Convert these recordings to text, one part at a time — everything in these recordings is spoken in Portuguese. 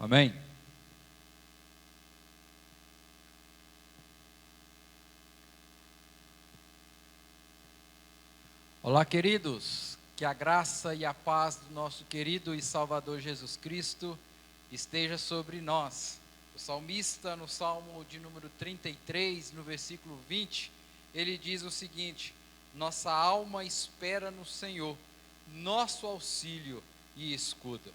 Amém? Olá, queridos, que a graça e a paz do nosso querido e Salvador Jesus Cristo esteja sobre nós. O salmista, no Salmo de número 33, no versículo 20, ele diz o seguinte: nossa alma espera no Senhor, nosso auxílio e escudo.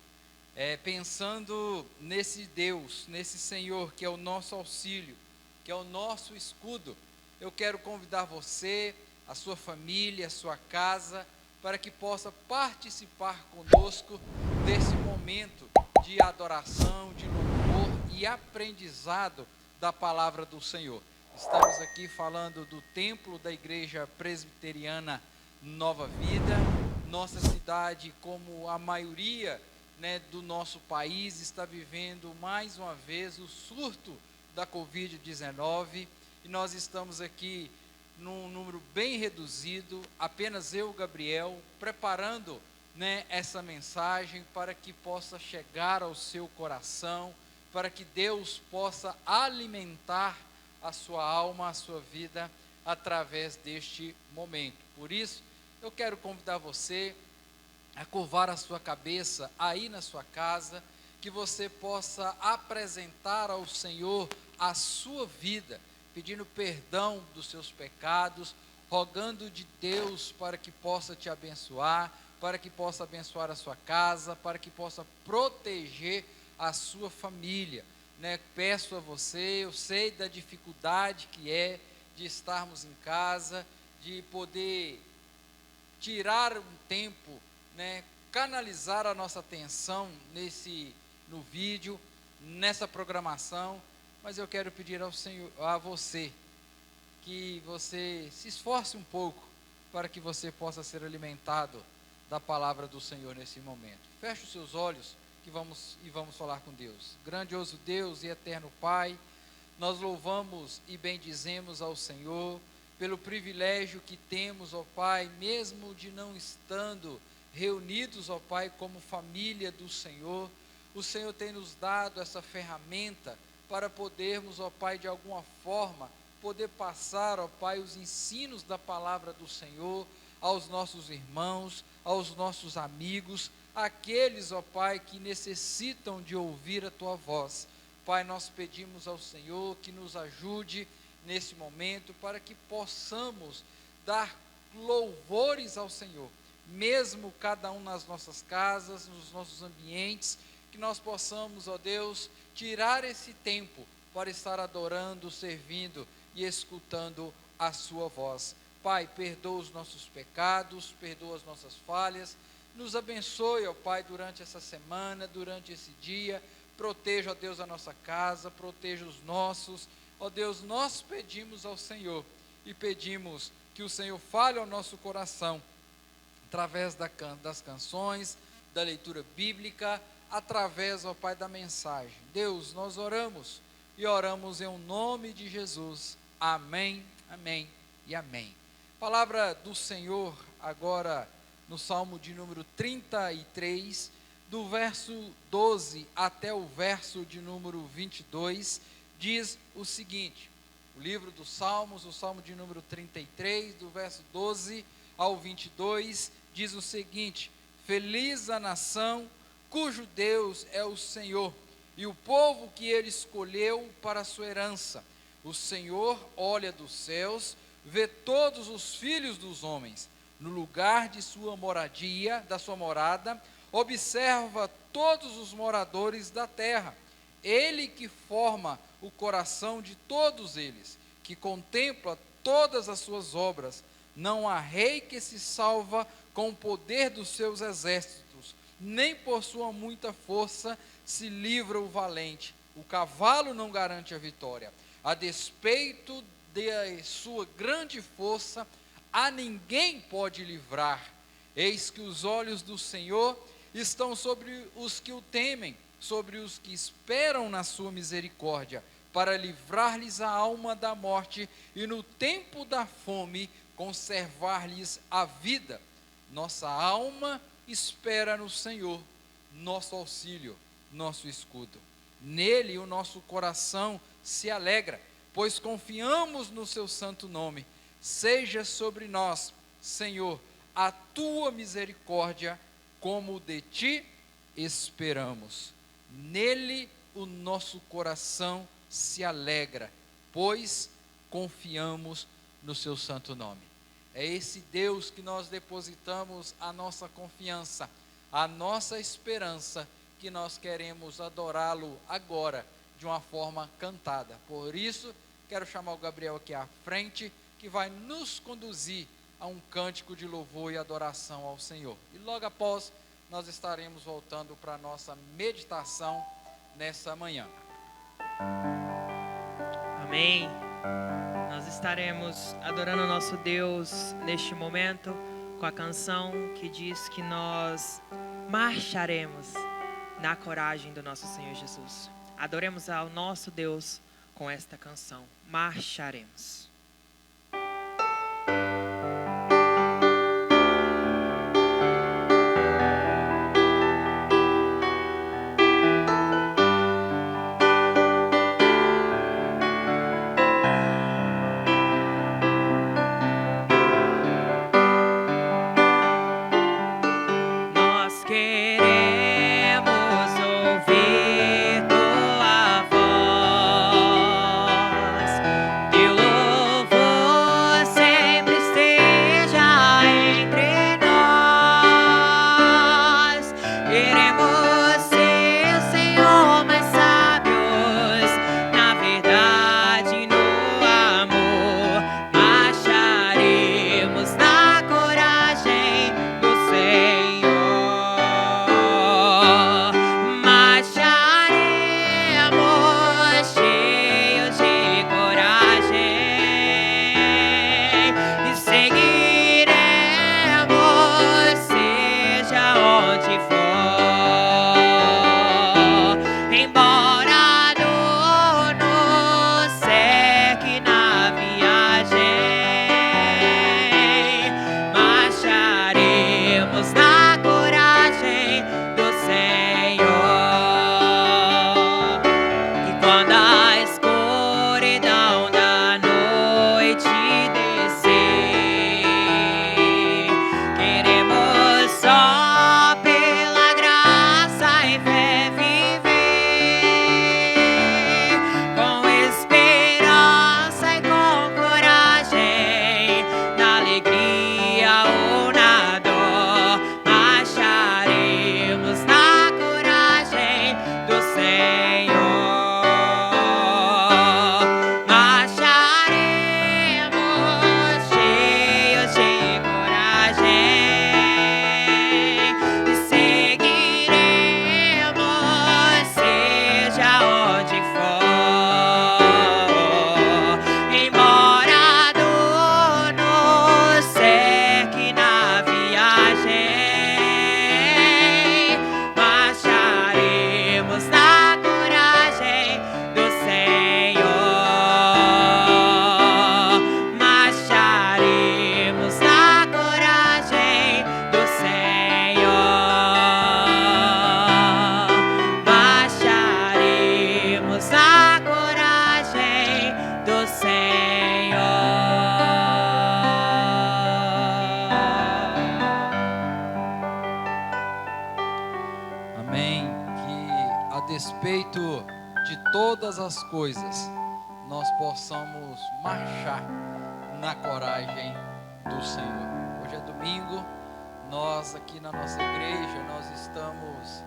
Pensando nesse Deus, nesse Senhor que é o nosso auxílio, que é o nosso escudo, eu quero convidar você, a sua família, a sua casa, para que possa participar conosco desse momento de adoração, de louvor e aprendizado da palavra do Senhor. Estamos aqui falando do templo da Igreja Presbiteriana Nova Vida. Nossa cidade, como a maioria, do nosso país, está vivendo mais uma vez o surto da Covid-19, e nós estamos aqui num número bem reduzido, apenas eu, Gabriel, preparando essa mensagem para que possa chegar ao seu coração, para que Deus possa alimentar a sua alma, a sua vida, através deste momento. Por isso, eu quero convidar você a curvar a sua cabeça aí na sua casa, que você possa apresentar ao Senhor a sua vida, pedindo perdão dos seus pecados, rogando de Deus para que possa te abençoar, para que possa abençoar a sua casa, para que possa proteger a sua família. Peço a você, eu sei da dificuldade que é de estarmos em casa, de poder tirar um tempo, canalizar a nossa atenção no vídeo, nessa programação, mas eu quero pedir ao Senhor, a você, que você se esforce um pouco para que você possa ser alimentado da palavra do Senhor nesse momento. Feche os seus olhos e vamos falar com Deus. Grandioso Deus e eterno Pai, nós louvamos e bendizemos ao Senhor pelo privilégio que temos, ó Pai, mesmo de não estando reunidos, ó Pai, como família do Senhor, o Senhor tem nos dado essa ferramenta para podermos, ó Pai, de alguma forma, poder passar, ó Pai, os ensinos da palavra do Senhor aos nossos irmãos, aos nossos amigos, aqueles, ó Pai, que necessitam de ouvir a Tua voz. Pai, nós pedimos ao Senhor que nos ajude nesse momento, para que possamos dar louvores ao Senhor, mesmo cada um nas nossas casas, nos nossos ambientes, que nós possamos, ó Deus, tirar esse tempo para estar adorando, servindo e escutando a sua voz. Pai, perdoa os nossos pecados, perdoa as nossas falhas, nos abençoe, ó Pai, durante essa semana, durante esse dia, proteja, ó Deus, a nossa casa, proteja os nossos. Ó Deus, nós pedimos ao Senhor e pedimos que o Senhor fale ao nosso coração, através das canções, da leitura bíblica, através, ó Pai, da mensagem. Deus, nós oramos e oramos em nome de Jesus. Amém, amém e amém. Palavra do Senhor agora no Salmo de número 33, do verso 12 até o verso de número 22, diz o seguinte: o livro dos Salmos, o Salmo de número 33, do verso 12 ao 22, diz o seguinte: feliz a nação cujo Deus é o Senhor, e o povo que ele escolheu para a sua herança. O Senhor olha dos céus, vê todos os filhos dos homens, no lugar de sua moradia, da sua morada, observa todos os moradores da terra. Ele que forma o coração de todos eles, que contempla todas as suas obras. Não há rei que se salva com o poder dos seus exércitos, nem por sua muita força se livra o valente. O cavalo não garante a vitória. A despeito de sua grande força, a ninguém pode livrar. Eis que os olhos do Senhor estão sobre os que o temem, sobre os que esperam na sua misericórdia, para livrar-lhes a alma da morte e no tempo da fome conservar-lhes a vida. Nossa alma espera no Senhor, nosso auxílio, nosso escudo. Nele o nosso coração se alegra, pois confiamos no seu santo nome. Seja sobre nós, Senhor, a tua misericórdia, como de ti esperamos. Nele o nosso coração se alegra, pois confiamos no seu santo nome. É esse Deus que nós depositamos a nossa confiança, a nossa esperança, que nós queremos adorá-lo agora, de uma forma cantada. Por isso, quero chamar o Gabriel aqui à frente, que vai nos conduzir a um cântico de louvor e adoração ao Senhor. E logo após, nós estaremos voltando para a nossa meditação nessa manhã. Amém. Nós estaremos adorando o nosso Deus neste momento com a canção que diz que nós marcharemos na coragem do nosso Senhor Jesus. Adoremos ao nosso Deus com esta canção. Marcharemos. despeito de todas as coisas, nós possamos marchar na coragem do Senhor. Hoje é domingo, nós aqui na nossa igreja, nós estamos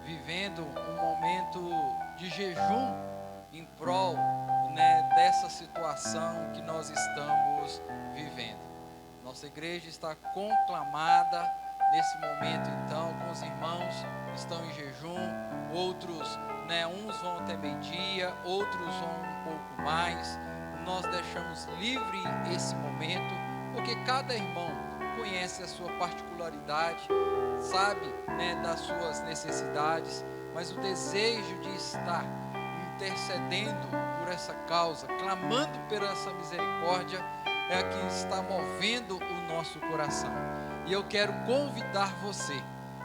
vivendo um momento de jejum em prol, dessa situação que nós estamos vivendo. Nossa igreja está conclamada nesse momento, então, alguns irmãos estão em jejum, outros, uns vão até meio-dia, outros vão um pouco mais. Nós deixamos livre esse momento, porque cada irmão conhece a sua particularidade, sabe, das suas necessidades, mas o desejo de estar intercedendo por essa causa, clamando por essa misericórdia, é que está movendo o nosso coração. E eu quero convidar você,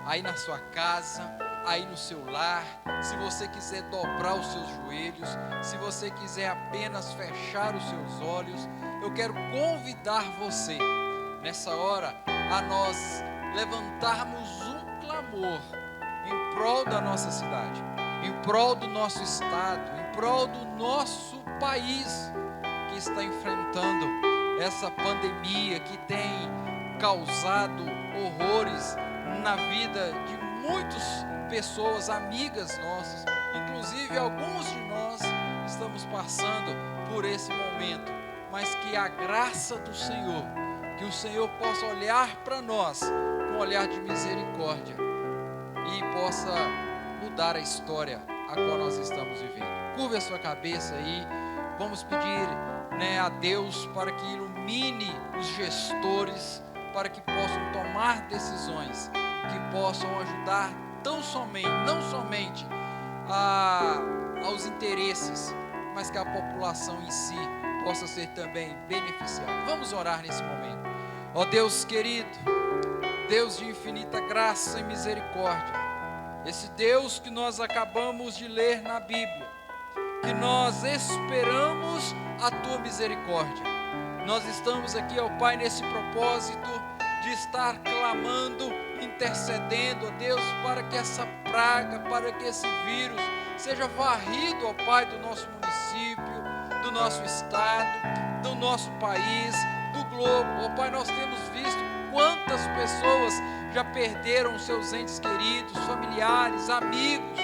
aí na sua casa, aí no seu lar, se você quiser dobrar os seus joelhos, se você quiser apenas fechar os seus olhos, eu quero convidar você, nessa hora, a nós levantarmos um clamor em prol da nossa cidade, em prol do nosso estado, em prol do nosso país, que está enfrentando essa pandemia que tem causado horrores na vida de muitas pessoas, amigas nossas, inclusive alguns de nós estamos passando por esse momento, mas que a graça do Senhor, que o Senhor possa olhar para nós com um olhar de misericórdia e possa mudar a história a qual nós estamos vivendo. Curve a sua cabeça aí, vamos pedir, a Deus para que ilumine os gestores, para que possam tomar decisões, que possam ajudar não somente aos interesses, mas que a população em si possa ser também beneficiada. Vamos orar nesse momento. Ó Deus querido, Deus de infinita graça e misericórdia, esse Deus que nós acabamos de ler na Bíblia, que nós esperamos a tua misericórdia. Nós estamos aqui, ó Pai, nesse propósito de estar clamando, intercedendo, ó Deus, para que essa praga, para que esse vírus seja varrido, ó Pai, do nosso município, do nosso estado, do nosso país, do globo. Ó Pai, nós temos visto quantas pessoas já perderam seus entes queridos, familiares, amigos.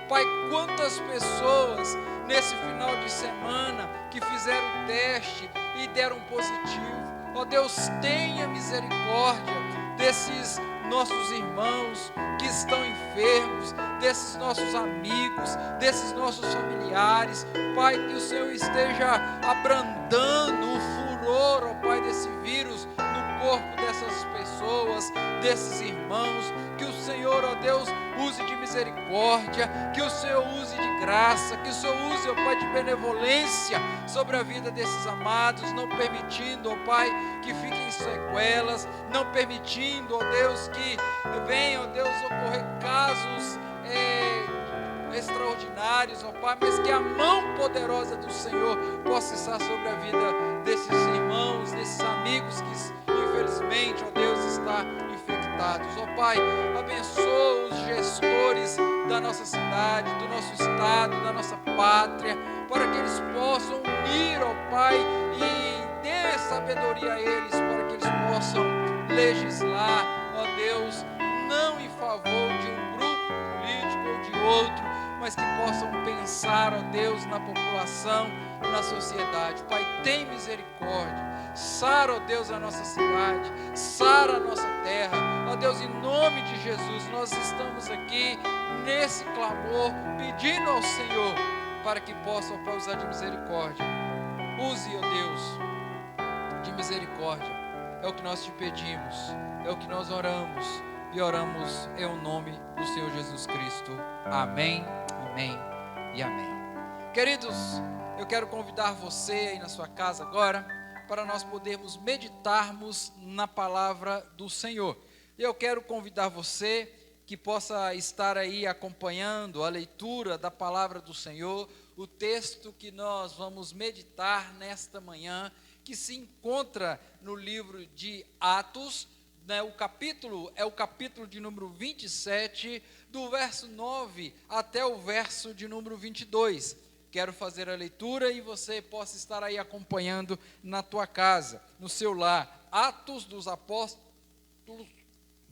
Pai, quantas pessoas nesse final de semana que fizeram o teste e deram positivo. Ó Deus, tenha misericórdia desses nossos irmãos que estão enfermos, desses nossos amigos, desses nossos familiares. Pai, que o Senhor esteja abrandando o furor, ó Pai, desse vírus no corpo dessas pessoas, desses irmãos. Que o Senhor, ó Deus, use de misericórdia, que o Senhor use de graça, que o Senhor use, ó Pai, de benevolência sobre a vida desses amados, não permitindo, ó Pai, que fiquem sequelas, não permitindo, ó Deus, que venham, ó Deus, ocorrer casos extraordinários, ó Pai, mas que a mão poderosa do Senhor possa estar sobre a vida desses irmãos, desses amigos que infelizmente, ó Deus, está infectados. Ó Pai, abençoa os gestores da nossa cidade, do nosso estado, da nossa pátria, para que eles possam unir, ó Pai, e dê sabedoria a eles, para que eles possam legislar, ó Deus, não em favor de um grupo político ou de outro, mas que possam pensar, ó Deus, na população, na sociedade. Pai, tem misericórdia. Sara, ó Deus, a nossa cidade, sara a nossa terra. Ó Deus, em nome de Jesus, nós estamos aqui nesse clamor, pedindo ao Senhor para que possa, ó Pai, usar de misericórdia. Use, ó Deus, de misericórdia. É o que nós te pedimos, é o que nós oramos, e oramos em o nome do Senhor Jesus Cristo. Amém, amém e amém. Queridos, eu quero convidar você aí na sua casa agora, para nós podermos meditarmos na palavra do Senhor. E eu quero convidar você que possa estar aí acompanhando a leitura da palavra do Senhor, o texto que nós vamos meditar nesta manhã, que se encontra no livro de Atos, o capítulo é o capítulo de número 27, do verso 9 até o verso de número 22. Quero fazer a leitura e você possa estar aí acompanhando na tua casa, no seu lar. Atos dos Apóstolos,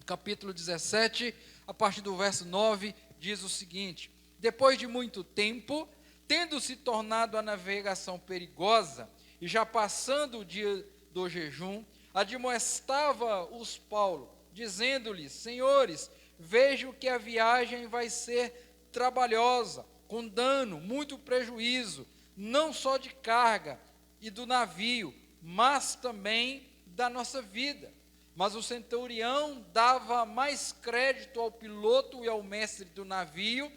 capítulo 17, a partir do verso 9, diz o seguinte: depois de muito tempo, tendo se tornado a navegação perigosa, e já passando o dia do jejum, admoestava-os Paulo, dizendo-lhes: senhores, vejo que a viagem vai ser trabalhosa, com dano, muito prejuízo, não só de carga e do navio, mas também da nossa vida. Mas o centurião dava mais crédito ao piloto e ao mestre do navio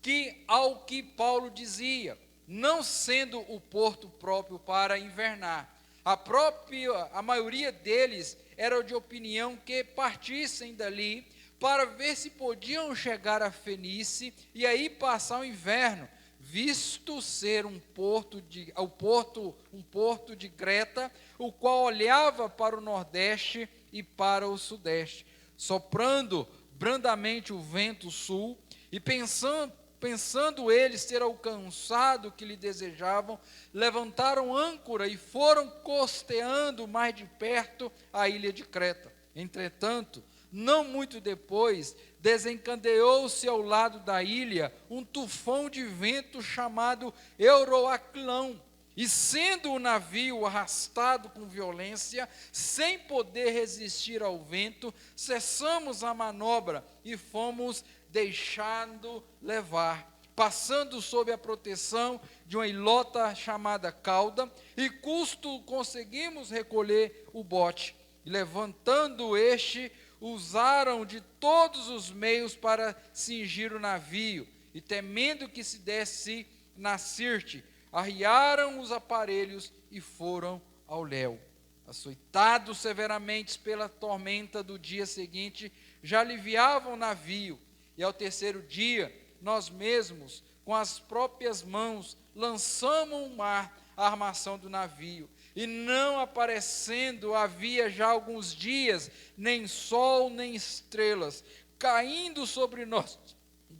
que ao que Paulo dizia, não sendo o porto próprio para invernar. A maioria deles era de opinião que partissem dali, para ver se podiam chegar a Fenícia e aí passar o inverno, visto ser um porto de Creta, o qual olhava para o nordeste e para o sudeste, soprando brandamente o vento sul, e pensando eles ter alcançado o que lhe desejavam, levantaram âncora e foram costeando mais de perto a ilha de Creta. Entretanto, não muito depois, desencadeou-se ao lado da ilha um tufão de vento chamado Euroaclão, e sendo o navio arrastado com violência, sem poder resistir ao vento, cessamos a manobra e fomos deixando levar, passando sob a proteção de uma ilota chamada Cauda, e custo conseguimos recolher o bote, e levantando este, usaram de todos os meios para cingir o navio, e temendo que se desse na Sirte, arriaram os aparelhos e foram ao léu. Açoitados severamente pela tormenta do dia seguinte, já aliviavam o navio, e ao terceiro dia, nós mesmos, com as próprias mãos, lançamos ao mar a armação do navio, e não aparecendo havia já alguns dias, nem sol nem estrelas, caindo sobre nós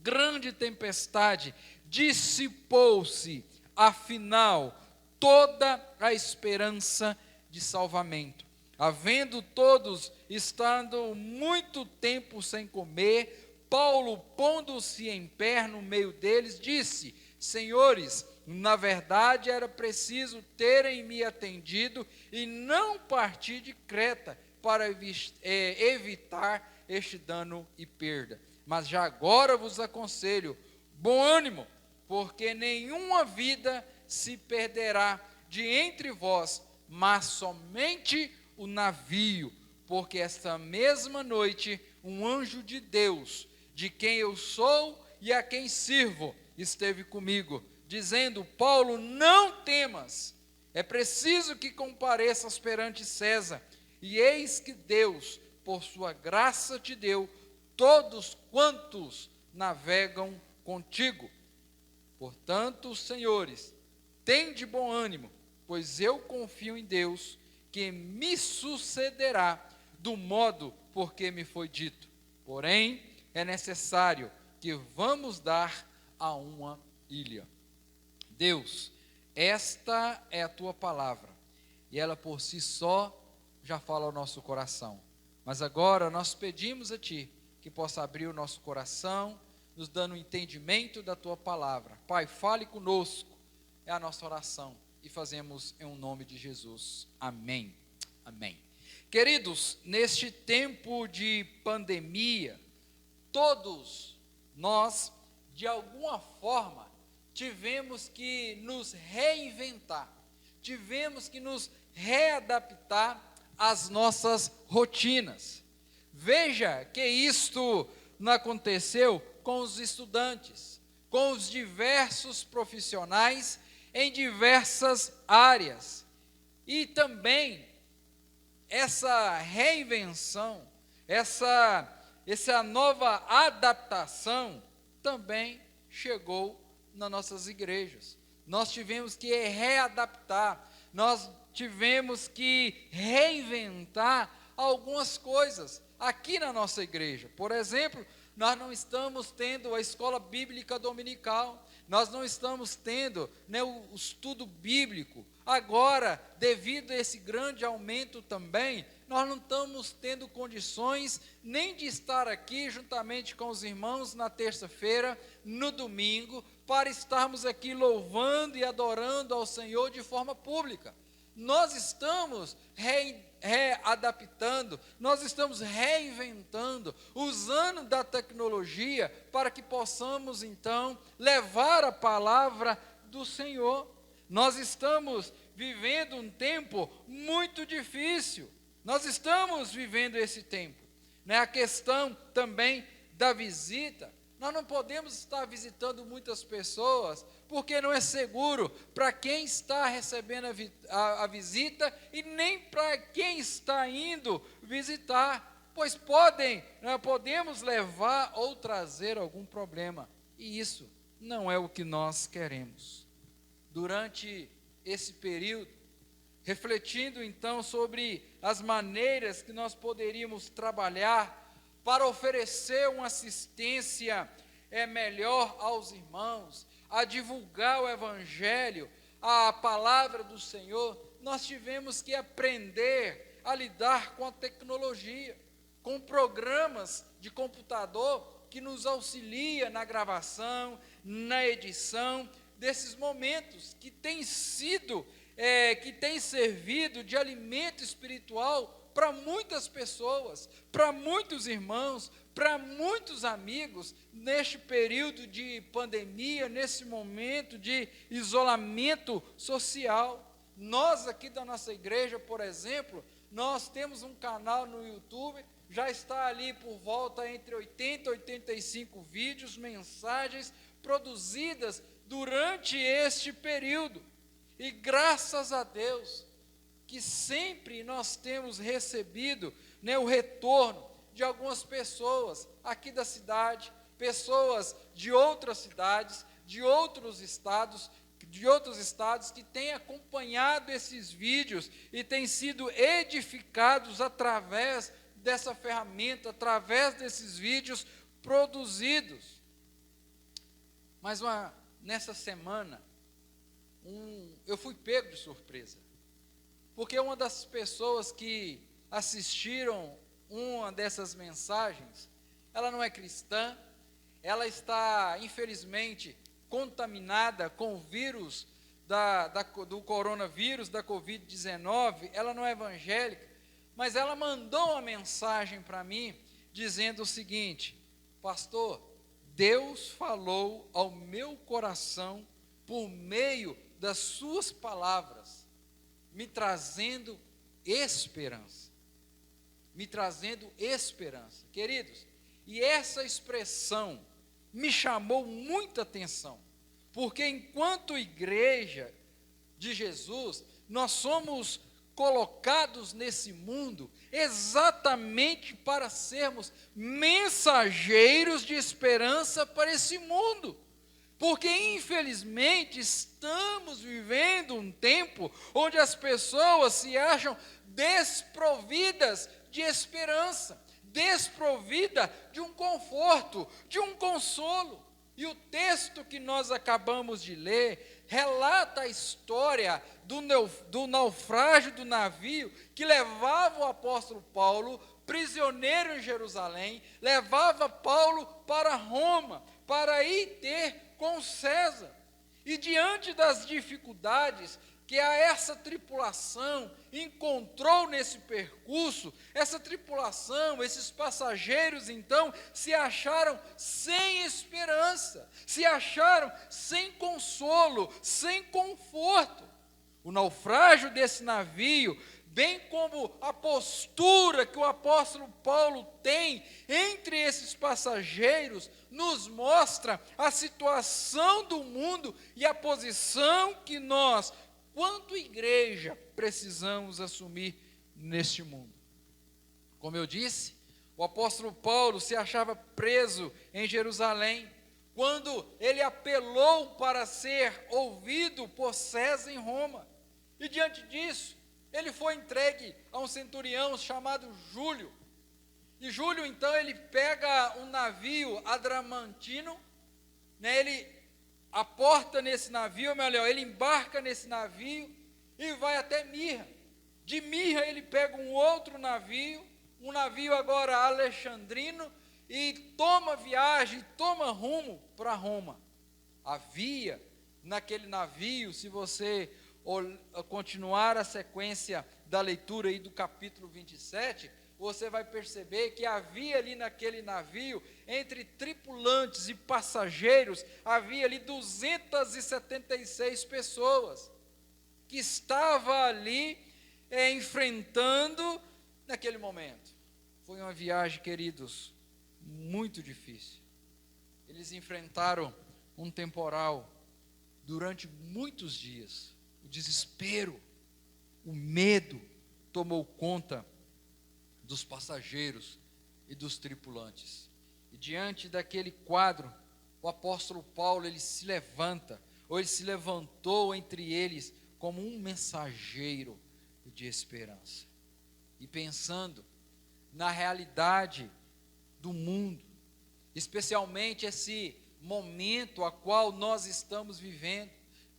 grande tempestade, dissipou-se, afinal, toda a esperança de salvamento. Havendo todos estado muito tempo sem comer, Paulo, pondo-se em pé no meio deles, disse: Senhores, na verdade era preciso terem me atendido e não partir de Creta para evitar este dano e perda. Mas já agora vos aconselho, bom ânimo, porque nenhuma vida se perderá de entre vós, mas somente o navio, porque esta mesma noite um anjo de Deus, de quem eu sou e a quem sirvo, esteve comigo, dizendo: Paulo, não temas, é preciso que compareças perante César, e eis que Deus, por sua graça, te deu todos quantos navegam contigo. Portanto, senhores, tende bom ânimo, pois eu confio em Deus, que me sucederá do modo por que me foi dito. Porém, é necessário que vamos dar a uma ilha. Deus, esta é a tua palavra, e ela por si só já fala ao nosso coração. Mas agora nós pedimos a ti que possa abrir o nosso coração, nos dando o entendimento da tua palavra. Pai, fale conosco, é a nossa oração, e fazemos em nome de Jesus. Amém. Amém. Queridos, neste tempo de pandemia, todos nós, de alguma forma, tivemos que nos reinventar, tivemos que nos readaptar às nossas rotinas. Veja que isto não aconteceu com os estudantes, com os diversos profissionais em diversas áreas. E também essa reinvenção, essa nova adaptação também chegou nas nossas igrejas. Nós tivemos que readaptar, nós tivemos que reinventar algumas coisas aqui na nossa igreja. Por exemplo, nós não estamos tendo a escola bíblica dominical, nós não estamos tendo, o estudo bíblico. Agora, devido a esse grande aumento também, nós não estamos tendo condições nem de estar aqui juntamente com os irmãos na terça-feira, no domingo, para estarmos aqui louvando e adorando ao Senhor de forma pública. Nós estamos readaptando, nós estamos reinventando, usando da tecnologia para que possamos então levar a palavra do Senhor. Nós estamos vivendo um tempo muito difícil, nós estamos vivendo esse tempo, A questão também da visita, nós não podemos estar visitando muitas pessoas, porque não é seguro para quem está recebendo a visita e nem para quem está indo visitar, pois podemos levar ou trazer algum problema. E isso não é o que nós queremos. Durante esse período, refletindo então sobre as maneiras que nós poderíamos trabalhar para oferecer uma assistência melhor aos irmãos, a divulgar o Evangelho, a palavra do Senhor, nós tivemos que aprender a lidar com a tecnologia, com programas de computador que nos auxilia na gravação, na edição desses momentos que tem servido de alimento espiritual para muitas pessoas, para muitos irmãos, para muitos amigos, neste período de pandemia, nesse momento de isolamento social. Nós aqui da nossa igreja, por exemplo, nós temos um canal no YouTube, já está ali por volta entre 80 e 85 vídeos, mensagens produzidas durante este período. E graças a Deus, que sempre nós temos recebido o retorno de algumas pessoas aqui da cidade, pessoas de outras cidades, de outros estados que têm acompanhado esses vídeos e têm sido edificados através dessa ferramenta, através desses vídeos produzidos. Mas nessa semana, eu fui pego de surpresa, porque uma das pessoas que assistiram uma dessas mensagens, ela não é cristã, ela está, infelizmente, contaminada com o vírus do coronavírus, da Covid-19, ela não é evangélica, mas ela mandou uma mensagem para mim, dizendo o seguinte: pastor, Deus falou ao meu coração por meio das suas palavras, me trazendo esperança. Queridos, e essa expressão me chamou muita atenção, porque enquanto igreja de Jesus, nós somos colocados nesse mundo exatamente para sermos mensageiros de esperança para esse mundo. Porque, infelizmente, estamos vivendo um tempo onde as pessoas se acham desprovidas de esperança, desprovida de um conforto, de um consolo. E o texto que nós acabamos de ler relata a história do naufrágio do navio que levava o apóstolo Paulo, prisioneiro em Jerusalém, levava Paulo para Roma, para ir ter com César. E diante das dificuldades que essa tripulação encontrou nesse percurso, essa tripulação, esses passageiros, então, se acharam sem esperança, se acharam sem consolo, sem conforto. O naufrágio desse navio, bem como a postura que o apóstolo Paulo tem entre esses passageiros, nos mostra a situação do mundo e a posição que nós, quanto igreja, precisamos assumir neste mundo. Como eu disse, o apóstolo Paulo se achava preso em Jerusalém, quando ele apelou para ser ouvido por César em Roma. E diante disso, ele foi entregue a um centurião chamado Júlio. E Júlio, então, ele pega um navio adramantino, ele aporta nesse navio, ou melhor, ele embarca nesse navio e vai até Mirra. De Mirra ele pega um outro navio, um navio agora alexandrino, e toma viagem, toma rumo para Roma. Havia naquele navio, se você continuar a sequência da leitura aí do capítulo 27, você vai perceber que havia ali naquele navio, entre tripulantes e passageiros, havia ali 276 pessoas, que estavam ali enfrentando naquele momento. Foi uma viagem, queridos, muito difícil. Eles enfrentaram um temporal durante muitos dias. O desespero, o medo tomou conta dos passageiros e dos tripulantes. E diante daquele quadro, o apóstolo Paulo, ele se levanta, ou ele se levantou entre eles como um mensageiro de esperança. E pensando na realidade do mundo, especialmente esse momento a qual nós estamos vivendo,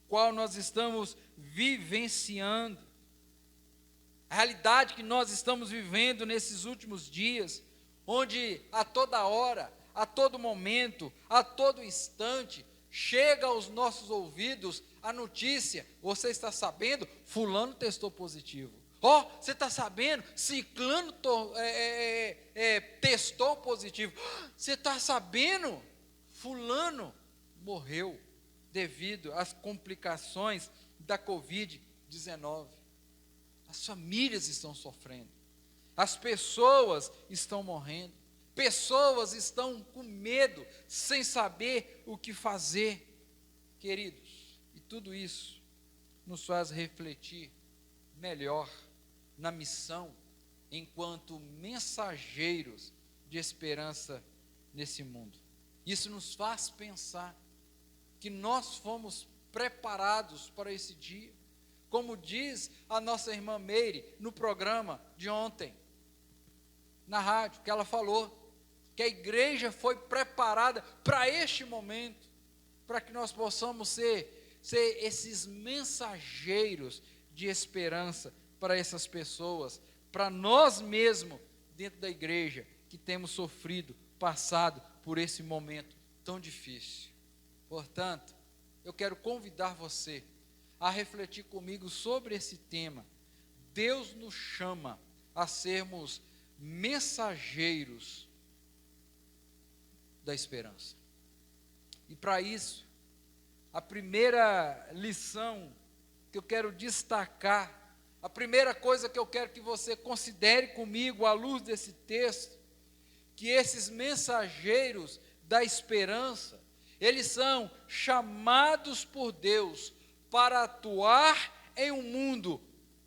qual nós estamos vivenciando, a realidade que nós estamos vivendo nesses últimos dias, onde a toda hora, a todo momento, a todo instante, chega aos nossos ouvidos a notícia: você está sabendo? Fulano testou positivo. Você está sabendo? Ciclano testou positivo. Você está sabendo? Fulano morreu devido às complicações da Covid-19. As famílias estão sofrendo, as pessoas estão morrendo, pessoas estão com medo, sem saber o que fazer, queridos. E tudo isso nos faz refletir melhor na missão, enquanto mensageiros de esperança nesse mundo. Isso nos faz pensar que nós fomos preparados para esse dia, como diz a nossa irmã Meire no programa de ontem, na rádio, que ela falou que a igreja foi preparada para este momento, para que nós possamos ser esses mensageiros de esperança para essas pessoas, para nós mesmos dentro da igreja que temos sofrido, passado por esse momento tão difícil. Portanto, eu quero convidar você a refletir comigo sobre esse tema. Deus nos chama a sermos mensageiros da esperança. E para isso, a primeira lição que eu quero destacar, a primeira coisa que eu quero que você considere comigo à luz desse texto, que esses mensageiros da esperança, eles são chamados por Deus para atuar em um mundo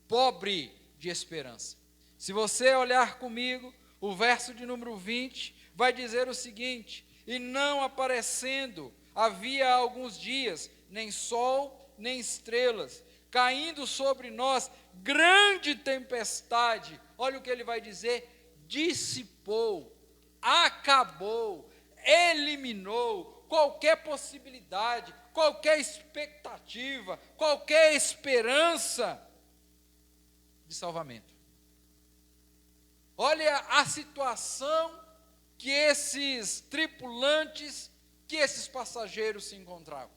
pobre de esperança. Se você olhar comigo, o verso de número 20 vai dizer o seguinte: e não aparecendo havia alguns dias, nem sol, nem estrelas, caindo sobre nós grande tempestade. Olha o que ele vai dizer: dissipou, acabou, eliminou qualquer possibilidade, qualquer expectativa, qualquer esperança de salvamento. Olha a situação que esses tripulantes, que esses passageiros se encontravam.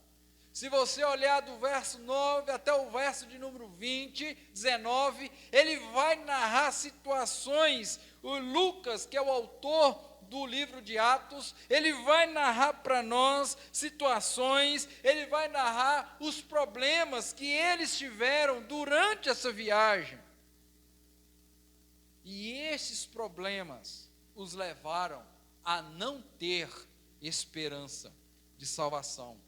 Se você olhar do verso 9 até o verso de número 19, ele vai narrar situações. O Lucas, que é o autor do livro de Atos, ele vai narrar para nós situações, ele vai narrar os problemas que eles tiveram durante essa viagem. E esses problemas os levaram a não ter esperança de salvação,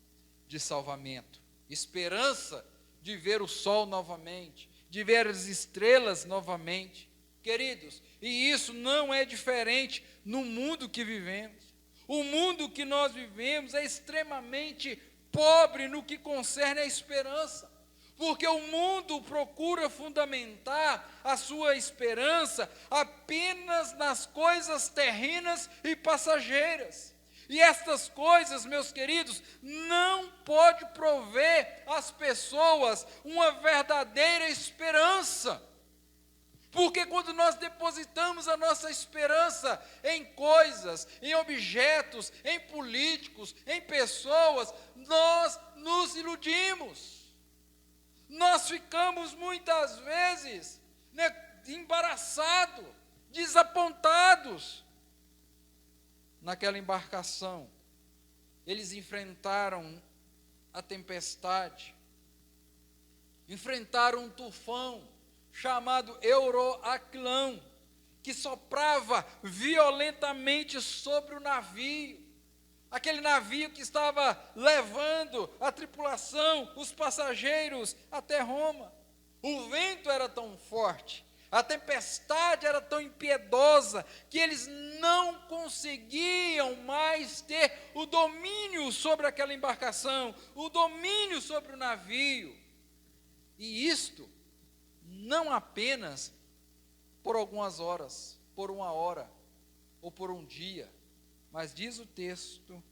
de salvamento, esperança de ver o sol novamente, de ver as estrelas novamente. Queridos, e isso não é diferente no mundo que vivemos. O mundo que nós vivemos é extremamente pobre no que concerne a esperança, porque o mundo procura fundamentar a sua esperança apenas nas coisas terrenas e passageiras. E estas coisas, meus queridos, não pode prover às pessoas uma verdadeira esperança. Porque quando nós depositamos a nossa esperança em coisas, em objetos, em políticos, em pessoas, nós nos iludimos. Nós ficamos muitas vezes embaraçados, desapontados. Naquela embarcação, eles enfrentaram a tempestade, enfrentaram um tufão chamado Euroaclão, que soprava violentamente sobre o navio, aquele navio que estava levando a tripulação, os passageiros até Roma. O vento era tão forte, A tempestade era tão impiedosa que eles não conseguiam mais ter o domínio sobre aquela embarcação, o domínio sobre o navio. E isto não apenas por algumas horas, por uma hora ou por um dia, mas diz o texto,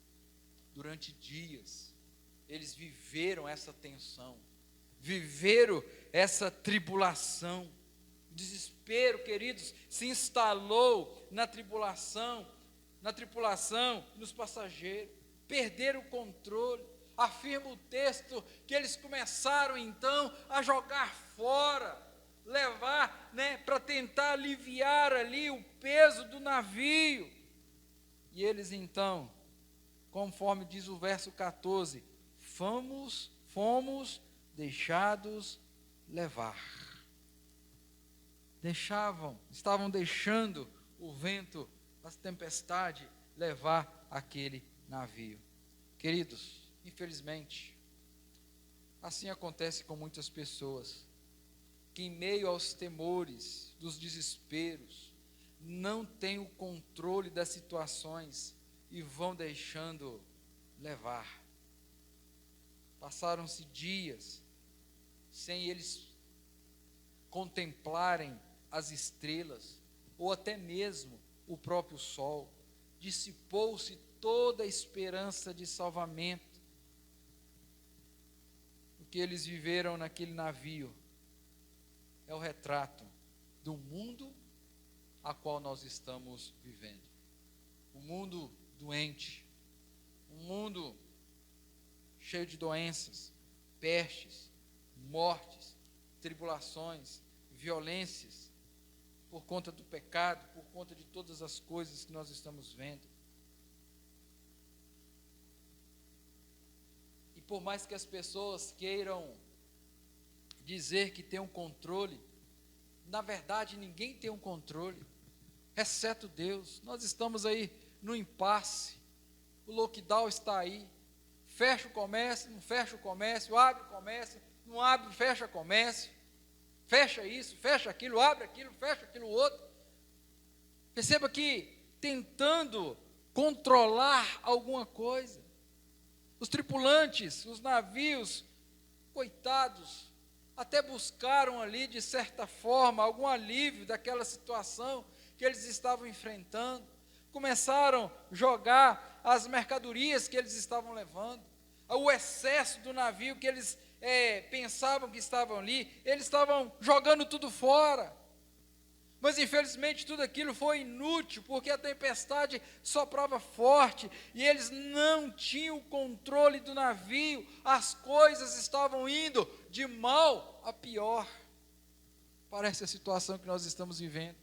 durante dias, eles viveram essa tensão, viveram essa tribulação. O desespero, queridos, se instalou na tripulação, nos passageiros, perderam o controle. Afirma o texto que eles começaram então a jogar fora, levar, para tentar aliviar ali o peso do navio. E eles então, conforme diz o verso 14, fomos deixados levar. Estavam deixando o vento da tempestade levar aquele navio. Queridos, infelizmente, assim acontece com muitas pessoas, que em meio aos temores, dos desesperos, não têm o controle das situações e vão deixando levar. Passaram-se dias sem eles contemplarem as estrelas, ou até mesmo o próprio sol. Dissipou-se toda a esperança de salvamento. O que eles viveram naquele navio é o retrato do mundo a qual nós estamos vivendo. Um mundo doente, um mundo cheio de doenças, pestes, mortes, tribulações, violências, por conta do pecado, por conta de todas as coisas que nós estamos vendo. E por mais que as pessoas queiram dizer que tem um controle, na verdade ninguém tem um controle, exceto Deus. Nós estamos aí no impasse, o lockdown está aí, fecha o comércio, não fecha o comércio, abre o comércio, não abre, fecha o comércio, fecha isso, fecha aquilo, abre aquilo, fecha aquilo outro. Perceba que tentando controlar alguma coisa, os tripulantes, os navios, coitados, até buscaram ali, de certa forma, algum alívio daquela situação que eles estavam enfrentando. Começaram a jogar as mercadorias que eles estavam levando, o excesso do navio que eles pensavam que estavam ali, eles estavam jogando tudo fora. Mas infelizmente tudo aquilo foi inútil, porque a tempestade soprava forte e eles não tinham o controle do navio. As coisas estavam indo de mal a pior. Parece a situação que nós estamos vivendo.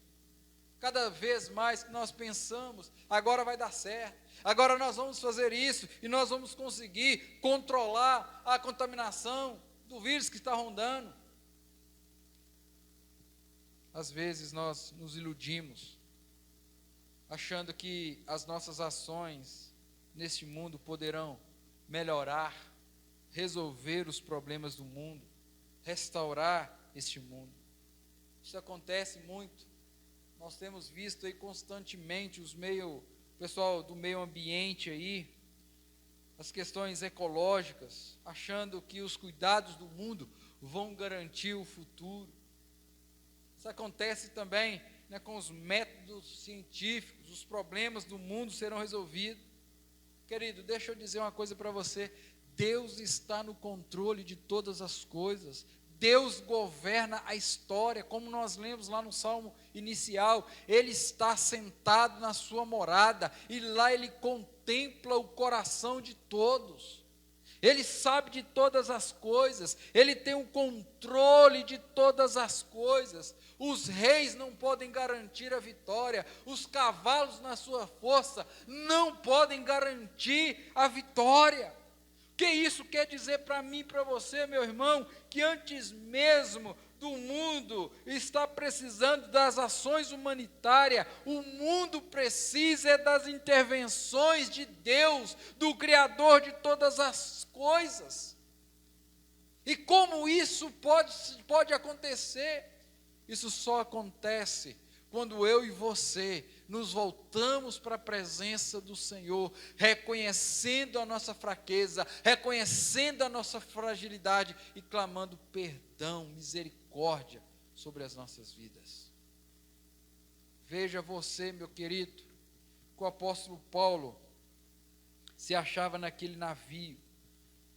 Cada vez mais que nós pensamos, agora vai dar certo, agora nós vamos fazer isso e nós vamos conseguir controlar a contaminação do vírus que está rondando. Às vezes nós nos iludimos, achando que as nossas ações neste mundo poderão melhorar, resolver os problemas do mundo, restaurar este mundo. Isso acontece muito. Nós temos visto aí constantemente o pessoal do meio ambiente aí, as questões ecológicas, achando que os cuidados do mundo vão garantir o futuro. Isso acontece também, com os métodos científicos, os problemas do mundo serão resolvidos. Querido, deixa eu dizer uma coisa para você, Deus está no controle de todas as coisas. Deus governa a história, como nós lemos lá no Salmo inicial, Ele está sentado na sua morada, e lá Ele contempla o coração de todos. Ele sabe de todas as coisas, Ele tem o controle de todas as coisas. Os reis não podem garantir a vitória, os cavalos na sua força não podem garantir a vitória. O que isso quer dizer para mim e para você, meu irmão? Que antes mesmo do mundo estar precisando das ações humanitárias, o mundo precisa das intervenções de Deus, do Criador de todas as coisas. E como isso pode acontecer? Isso só acontece quando eu e você nos voltamos para a presença do Senhor, reconhecendo a nossa fraqueza, reconhecendo a nossa fragilidade e clamando perdão, misericórdia sobre as nossas vidas. Veja você, meu querido, que o apóstolo Paulo se achava naquele navio,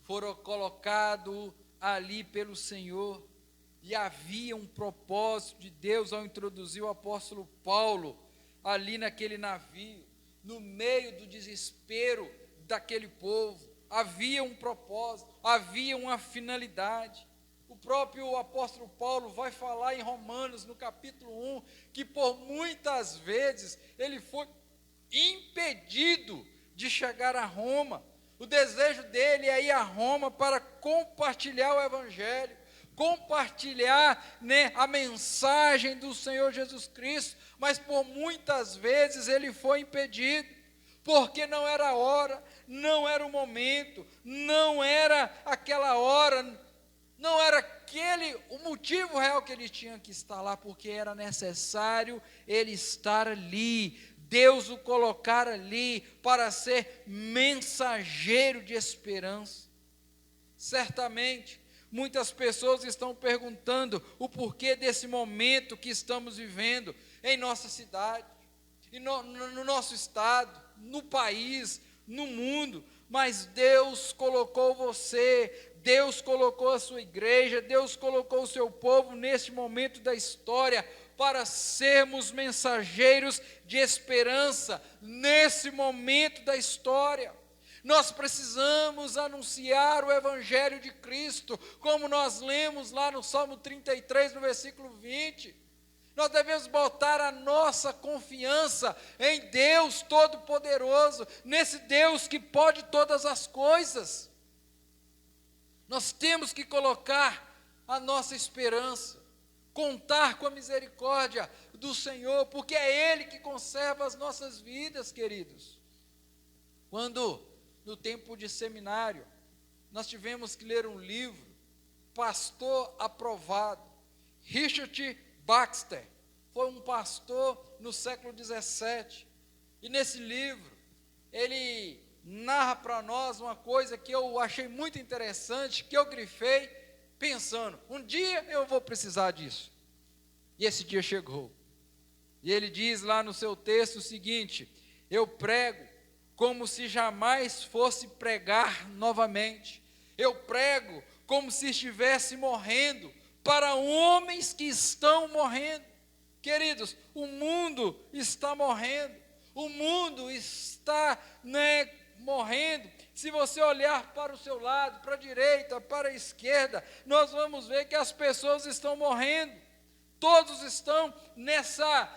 foram colocados ali pelo Senhor, e havia um propósito de Deus ao introduzir o apóstolo Paulo ali naquele navio, no meio do desespero daquele povo. Havia um propósito, havia uma finalidade. O próprio apóstolo Paulo vai falar em Romanos, no capítulo 1, que por muitas vezes ele foi impedido de chegar a Roma. O desejo dele é ir a Roma para compartilhar o evangelho, compartilhar, a mensagem do Senhor Jesus Cristo, mas por muitas vezes ele foi impedido, porque não era a hora, não era o momento, não era aquela hora, não era aquele o motivo real que ele tinha que estar lá, porque era necessário ele estar ali. Deus o colocar ali para ser mensageiro de esperança. Certamente, muitas pessoas estão perguntando o porquê desse momento que estamos vivendo em nossa cidade, no nosso estado, no país, no mundo, mas Deus colocou você, Deus colocou a sua igreja, Deus colocou o seu povo neste momento da história para sermos mensageiros de esperança nesse momento da história. Nós precisamos anunciar o evangelho de Cristo, como nós lemos lá no Salmo 33, no versículo 20. Nós devemos botar a nossa confiança em Deus Todo-Poderoso, nesse Deus que pode todas as coisas. Nós temos que colocar a nossa esperança, contar com a misericórdia do Senhor, porque é Ele que conserva as nossas vidas, queridos. Quando, no tempo de seminário, nós tivemos que ler um livro, Pastor Aprovado, Richard Baxter, foi um pastor no século 17, e nesse livro, ele narra para nós uma coisa que eu achei muito interessante, que eu grifei, pensando, um dia eu vou precisar disso, e esse dia chegou, e ele diz lá no seu texto o seguinte: eu prego como se jamais fosse pregar novamente, eu prego como se estivesse morrendo, para homens que estão morrendo. Queridos, o mundo está morrendo, o mundo está morrendo. Se você olhar para o seu lado, para a direita, para a esquerda, nós vamos ver que as pessoas estão morrendo, todos estão nessa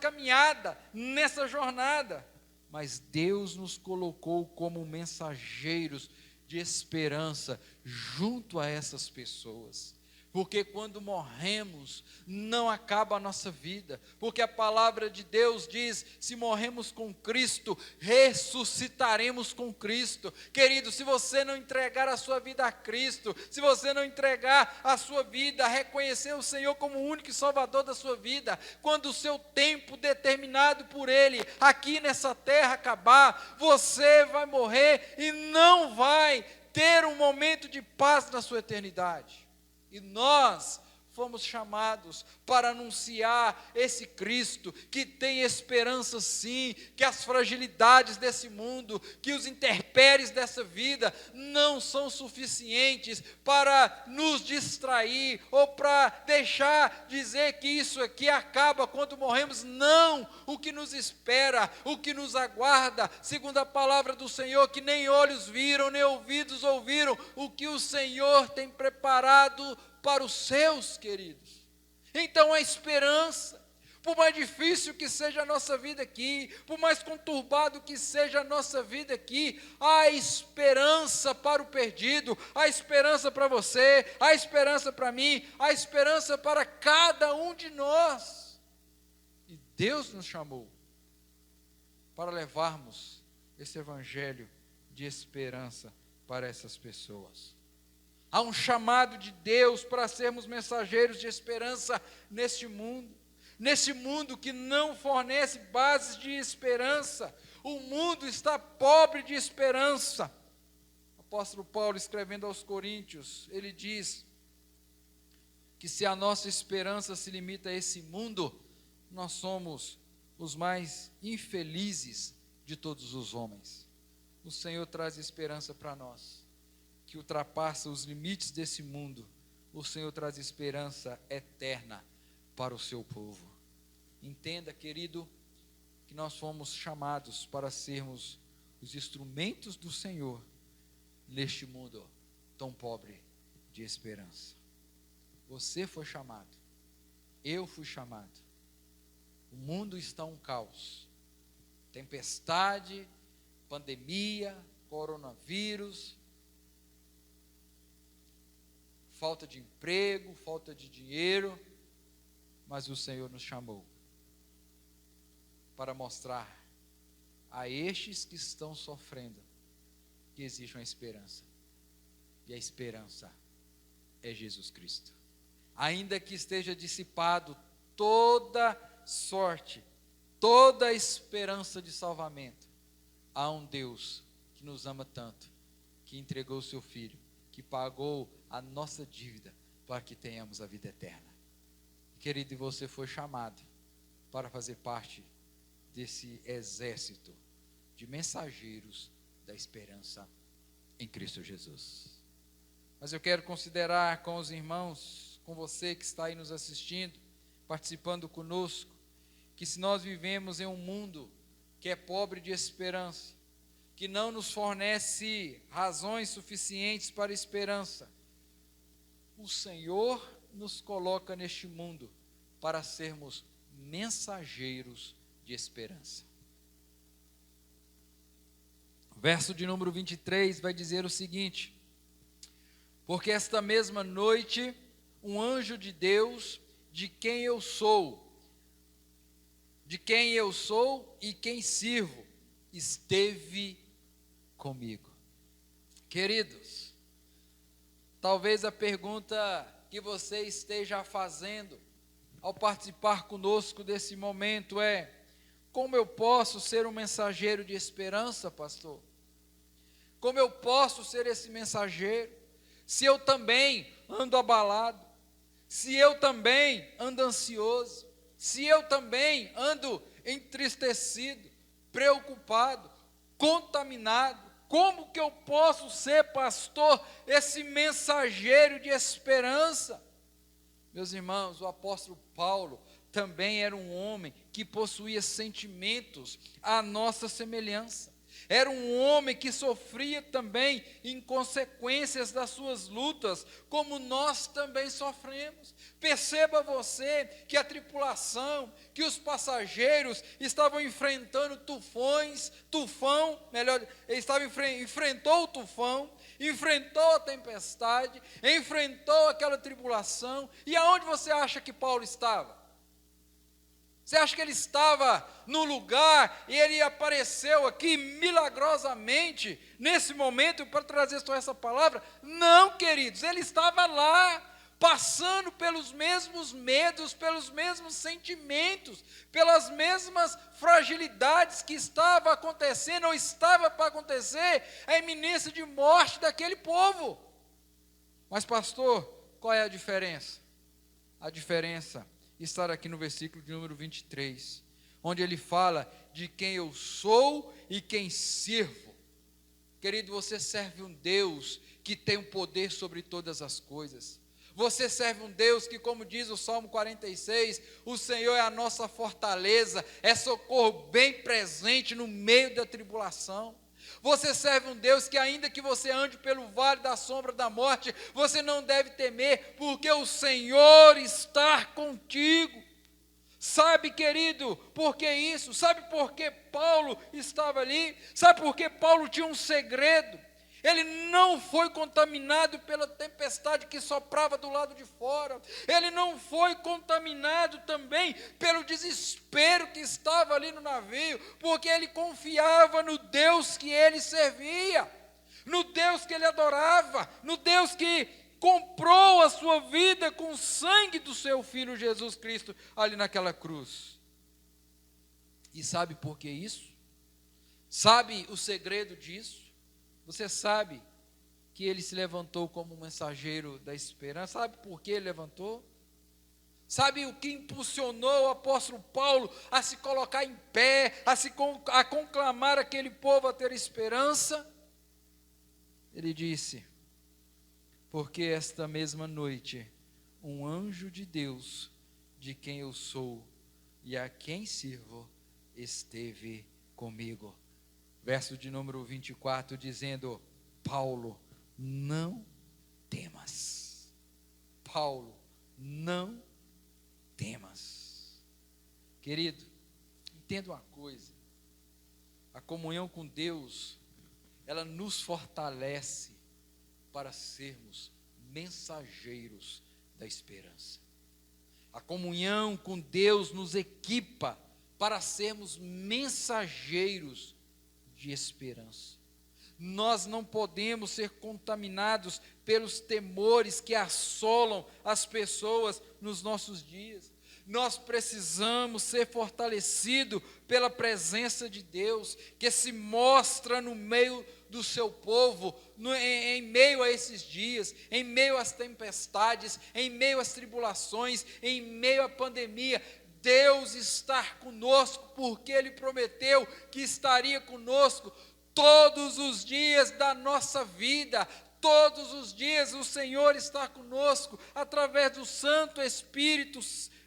caminhada, nessa jornada, mas Deus nos colocou como mensageiros de esperança junto a essas pessoas. Porque quando morremos, não acaba a nossa vida, porque a palavra de Deus diz, se morremos com Cristo, ressuscitaremos com Cristo. Querido, se você não entregar a sua vida a Cristo, se você não entregar a sua vida, reconhecer o Senhor como o único e Salvador da sua vida, quando o seu tempo determinado por Ele, aqui nessa terra acabar, você vai morrer e não vai ter um momento de paz na sua eternidade. E nós fomos chamados para anunciar esse Cristo, que tem esperança sim, que as fragilidades desse mundo, que os intempéries dessa vida não são suficientes para nos distrair, ou para deixar dizer que isso aqui acaba quando morremos. Não, o que nos espera, o que nos aguarda, segundo a palavra do Senhor, que nem olhos viram, nem ouvidos ouviram, o que o Senhor tem preparado para os seus, queridos. Então a esperança, por mais difícil que seja a nossa vida aqui, por mais conturbado que seja a nossa vida aqui, há esperança para o perdido, há esperança para você, há esperança para mim, há esperança para cada um de nós. E Deus nos chamou para levarmos esse evangelho de esperança para essas pessoas. Há um chamado de Deus para sermos mensageiros de esperança neste mundo que não fornece bases de esperança. O mundo está pobre de esperança. O apóstolo Paulo, escrevendo aos Coríntios, ele diz que se a nossa esperança se limita a esse mundo, nós somos os mais infelizes de todos os homens. O Senhor traz esperança para nós, que ultrapassa os limites desse mundo. O Senhor traz esperança eterna para o seu povo. Entenda, querido, que nós fomos chamados para sermos os instrumentos do Senhor neste mundo tão pobre de esperança. Você foi chamado, eu fui chamado. O mundo está um caos. Tempestade, pandemia, coronavírus, falta de emprego, falta de dinheiro, mas o Senhor nos chamou para mostrar a estes que estão sofrendo que existe uma esperança, e a esperança é Jesus Cristo. Ainda que esteja dissipado toda sorte, toda esperança de salvamento, há um Deus que nos ama tanto, que entregou o seu Filho, que pagou a nossa dívida para que tenhamos a vida eterna. Querido, e você foi chamado para fazer parte desse exército de mensageiros da esperança em Cristo Jesus. Mas eu quero considerar com os irmãos, com você que está aí nos assistindo, participando conosco, que se nós vivemos em um mundo que é pobre de esperança, que não nos fornece razões suficientes para esperança, o Senhor nos coloca neste mundo para sermos mensageiros de esperança. O verso de número 23 vai dizer o seguinte: porque esta mesma noite, um anjo de Deus, de quem eu sou e quem sirvo, esteve comigo. Queridos, talvez a pergunta que você esteja fazendo ao participar conosco desse momento é: como eu posso ser um mensageiro de esperança, pastor? Como eu posso ser esse mensageiro, se eu também ando abalado, se eu também ando ansioso, se eu também ando entristecido, preocupado, contaminado? Como que eu posso ser, pastor, esse mensageiro de esperança? Meus irmãos, o apóstolo Paulo também era um homem que possuía sentimentos à nossa semelhança. Era um homem que sofria também em consequências das suas lutas, como nós também sofremos. Perceba você que a tripulação, que os passageiros estavam enfrentando enfrentou o tufão, enfrentou a tempestade, enfrentou aquela tribulação. E aonde você acha que Paulo estava? Você acha que ele estava no lugar e ele apareceu aqui milagrosamente nesse momento para trazer só essa palavra? Não, queridos, ele estava lá, passando pelos mesmos medos, pelos mesmos sentimentos, pelas mesmas fragilidades que estava acontecendo ou estava para acontecer, a iminência de morte daquele povo. Mas, pastor, qual é a diferença? A diferença estar aqui no versículo de número 23, onde ele fala de quem eu sou e quem sirvo. Querido, você serve um Deus que tem o poder sobre todas as coisas. Você serve um Deus que, como diz o Salmo 46, o Senhor é a nossa fortaleza, é socorro bem presente no meio da tribulação. Você serve um Deus que, ainda que você ande pelo vale da sombra da morte, você não deve temer, porque o Senhor está contigo. Sabe, querido, por que isso? Sabe por que Paulo estava ali? Sabe por que Paulo tinha um segredo? Ele não foi contaminado pela tempestade que soprava do lado de fora. Ele não foi contaminado também pelo desespero que estava ali no navio, porque ele confiava no Deus que ele servia, no Deus que ele adorava, no Deus que comprou a sua vida com o sangue do seu Filho Jesus Cristo ali naquela cruz. E sabe por que isso? Sabe o segredo disso? Você sabe que ele se levantou como um mensageiro da esperança? Sabe por que ele levantou? Sabe o que impulsionou o apóstolo Paulo a se colocar em pé, a conclamar aquele povo a ter esperança? Ele disse: porque esta mesma noite, um anjo de Deus, de quem eu sou e a quem sirvo, esteve comigo. Verso de número 24, dizendo: Paulo, não temas. Paulo, não temas. Querido, entenda uma coisa: a comunhão com Deus, ela nos fortalece para sermos mensageiros da esperança. A comunhão com Deus nos equipa para sermos mensageiros de esperança. Nós não podemos ser contaminados pelos temores que assolam as pessoas nos nossos dias. Nós precisamos ser fortalecidos pela presença de Deus, que se mostra no meio do seu povo, em meio a esses dias, em meio às tempestades, em meio às tribulações, em meio à pandemia. Deus está conosco, porque Ele prometeu que estaria conosco todos os dias da nossa vida. Todos os dias o Senhor está conosco, através do Santo Espírito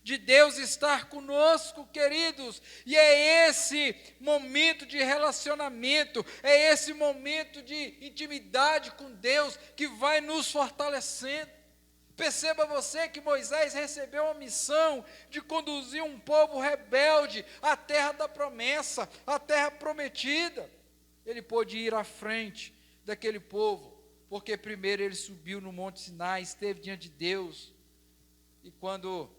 de Deus estar conosco, queridos. E é esse momento de relacionamento, é esse momento de intimidade com Deus que vai nos fortalecendo. Perceba você que Moisés recebeu a missão de conduzir um povo rebelde à terra da promessa, à terra prometida. Ele pôde ir à frente daquele povo, porque primeiro ele subiu no Monte Sinai, esteve diante de Deus, e quando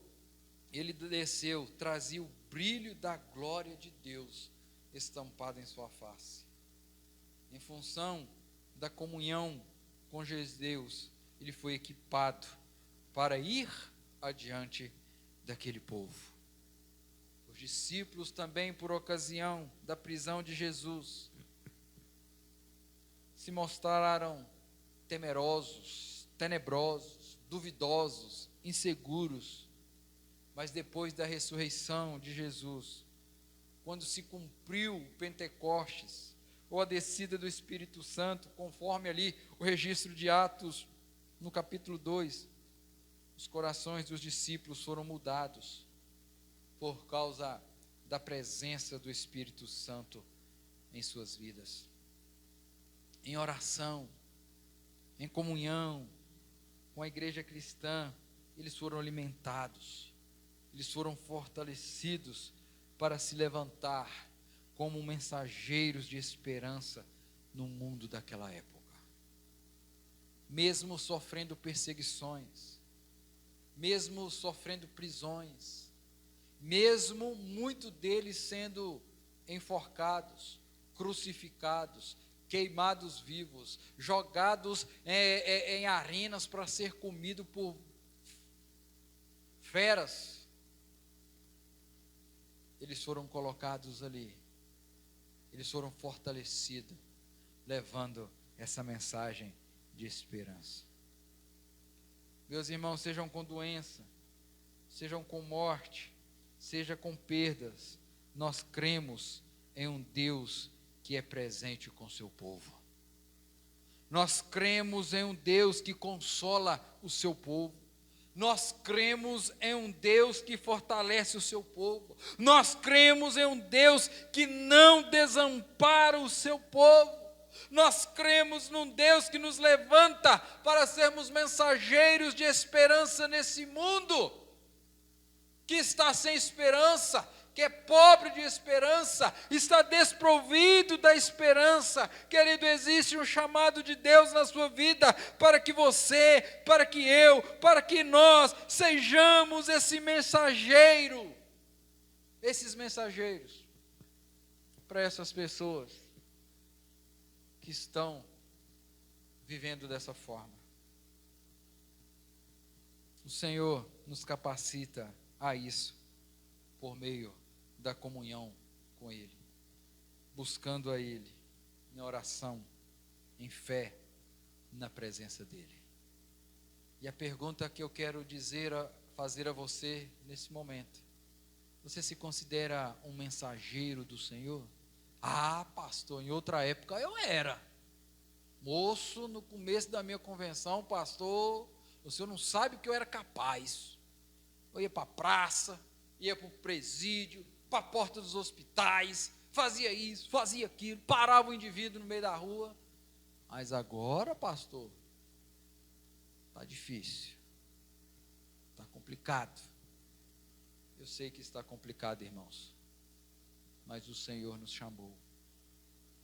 ele desceu, trazia o brilho da glória de Deus estampado em sua face. Em função da comunhão com Deus, ele foi equipado para ir adiante daquele povo. Os discípulos também, por ocasião da prisão de Jesus, se mostraram temerosos, tenebrosos, duvidosos, inseguros. Mas depois da ressurreição de Jesus, quando se cumpriu o Pentecostes, ou a descida do Espírito Santo, conforme ali o registro de Atos, no capítulo 2, os corações dos discípulos foram mudados, por causa da presença do Espírito Santo em suas vidas. Em oração, em comunhão com a igreja cristã, eles foram alimentados, eles foram fortalecidos para se levantar como mensageiros de esperança no mundo daquela época. Mesmo sofrendo perseguições, mesmo sofrendo prisões, mesmo muitos deles sendo enforcados, crucificados, queimados vivos, jogados em arenas para ser comido por feras, eles foram colocados ali, eles foram fortalecidos, levando essa mensagem de esperança. Meus irmãos, sejam com doença, sejam com morte, seja com perdas, nós cremos em um Deus que é presente com seu povo. Nós cremos em um Deus que consola o seu povo. Nós cremos em um Deus que fortalece o seu povo. Nós cremos em um Deus que não desampara o seu povo. Nós cremos num Deus que nos levanta para sermos mensageiros de esperança nesse mundo que está sem esperança, que é pobre de esperança, está desprovido da esperança. Querido, existe um chamado de Deus na sua vida para que você, para que eu, para que nós sejamos esse mensageiro, esses mensageiros para essas pessoas que estão vivendo dessa forma. O Senhor nos capacita a isso por meio da comunhão com Ele, buscando a Ele em oração, em fé, na presença dEle. E a pergunta que eu quero fazer a você nesse momento: você se considera um mensageiro do Senhor? Ah, pastor, em outra época eu era. Moço, no começo da minha convenção, pastor, o senhor não sabe o que eu era capaz. Eu ia para a praça, ia para o presídio, para a porta dos hospitais, fazia isso, fazia aquilo, parava o indivíduo no meio da rua. Mas agora, pastor, está difícil, está complicado. Eu sei que está complicado, irmãos, mas o Senhor nos chamou.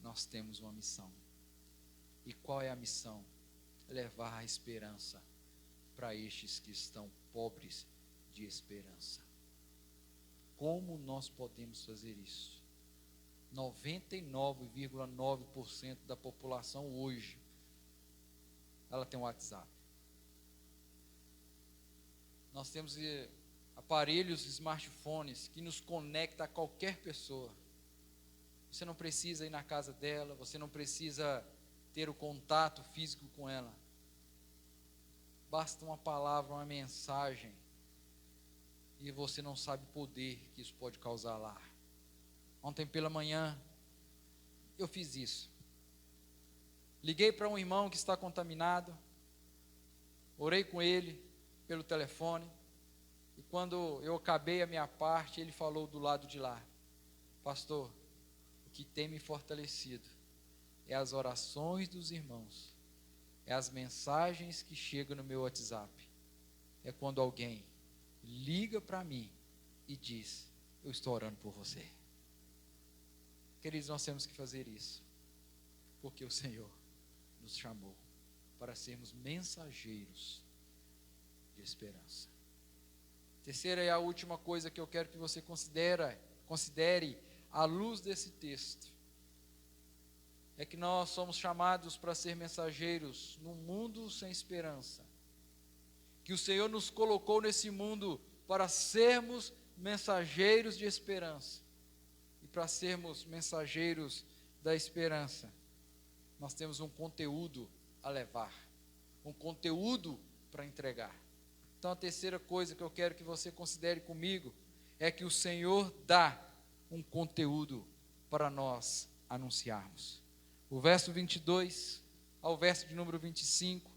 Nós temos uma missão. E qual é a missão? Levar a esperança para estes que estão pobres de esperança. Como nós podemos fazer isso? 99,9% da população hoje, ela tem um WhatsApp. Nós temos aparelhos, smartphones, que nos conectam a qualquer pessoa. Você não precisa ir na casa dela, você não precisa ter o contato físico com ela. Basta uma palavra, uma mensagem, e você não sabe o poder que isso pode causar lá. Ontem pela manhã, eu fiz isso. Liguei para um irmão que está contaminado, orei com ele pelo telefone, e quando eu acabei a minha parte, ele falou do lado de lá: pastor, o que tem me fortalecido é as orações dos irmãos, é as mensagens que chegam no meu WhatsApp, é quando alguém liga para mim e diz: eu estou orando por você. Queridos, nós temos que fazer isso, porque o Senhor nos chamou para sermos mensageiros de esperança. Terceira e a última coisa que eu quero que você considere à luz desse texto, é que nós somos chamados para ser mensageiros num mundo sem esperança, que o Senhor nos colocou nesse mundo para sermos mensageiros de esperança. E para sermos mensageiros da esperança, nós temos um conteúdo a levar, um conteúdo para entregar. Então a terceira coisa que eu quero que você considere comigo é que o Senhor dá um conteúdo para nós anunciarmos. O verso 22 ao verso de número 25: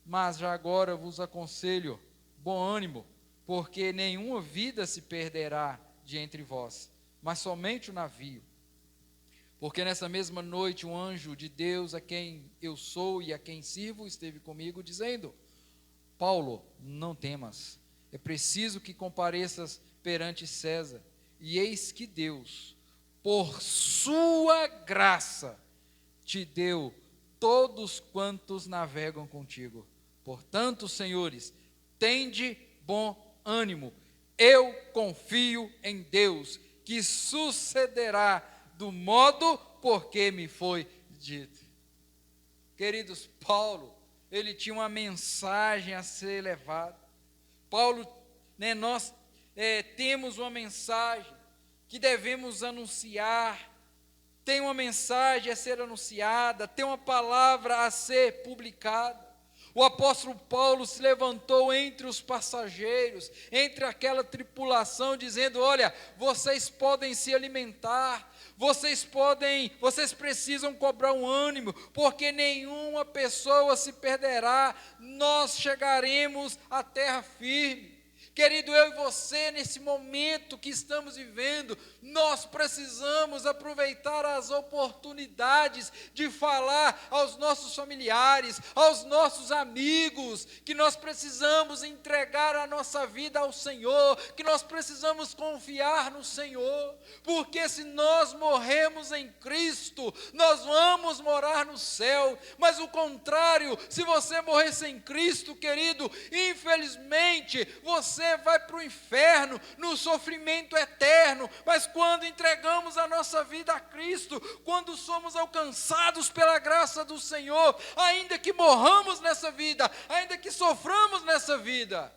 mas já agora vos aconselho bom ânimo, porque nenhuma vida se perderá de entre vós, mas somente o navio. Porque nessa mesma noite um anjo de Deus, a quem eu sou e a quem sirvo, esteve comigo, dizendo: Paulo, não temas, é preciso que compareças perante César. E eis que Deus, por sua graça, te deu todos quantos navegam contigo. Portanto, senhores, tende bom ânimo. Eu confio em Deus, que sucederá do modo porque me foi dito. Queridos, Paulo, ele tinha uma mensagem a ser levada. Paulo, nós temos uma mensagem que devemos anunciar. Tem uma mensagem a ser anunciada, tem uma palavra a ser publicada. O apóstolo Paulo se levantou entre os passageiros, entre aquela tripulação, dizendo: olha, vocês podem se alimentar, vocês precisam cobrar um ânimo, porque nenhuma pessoa se perderá, nós chegaremos à terra firme. Querido, eu e você, nesse momento que estamos vivendo, nós precisamos aproveitar as oportunidades de falar aos nossos familiares, aos nossos amigos, que nós precisamos entregar a nossa vida ao Senhor, que nós precisamos confiar no Senhor, porque se nós morremos em Cristo, nós vamos morar no céu. Mas o contrário, se você morrer sem Cristo, querido, infelizmente, você vai para o inferno, no sofrimento eterno. Mas quando entregamos a nossa vida a Cristo, quando somos alcançados pela graça do Senhor, ainda que morramos nessa vida, ainda que soframos nessa vida,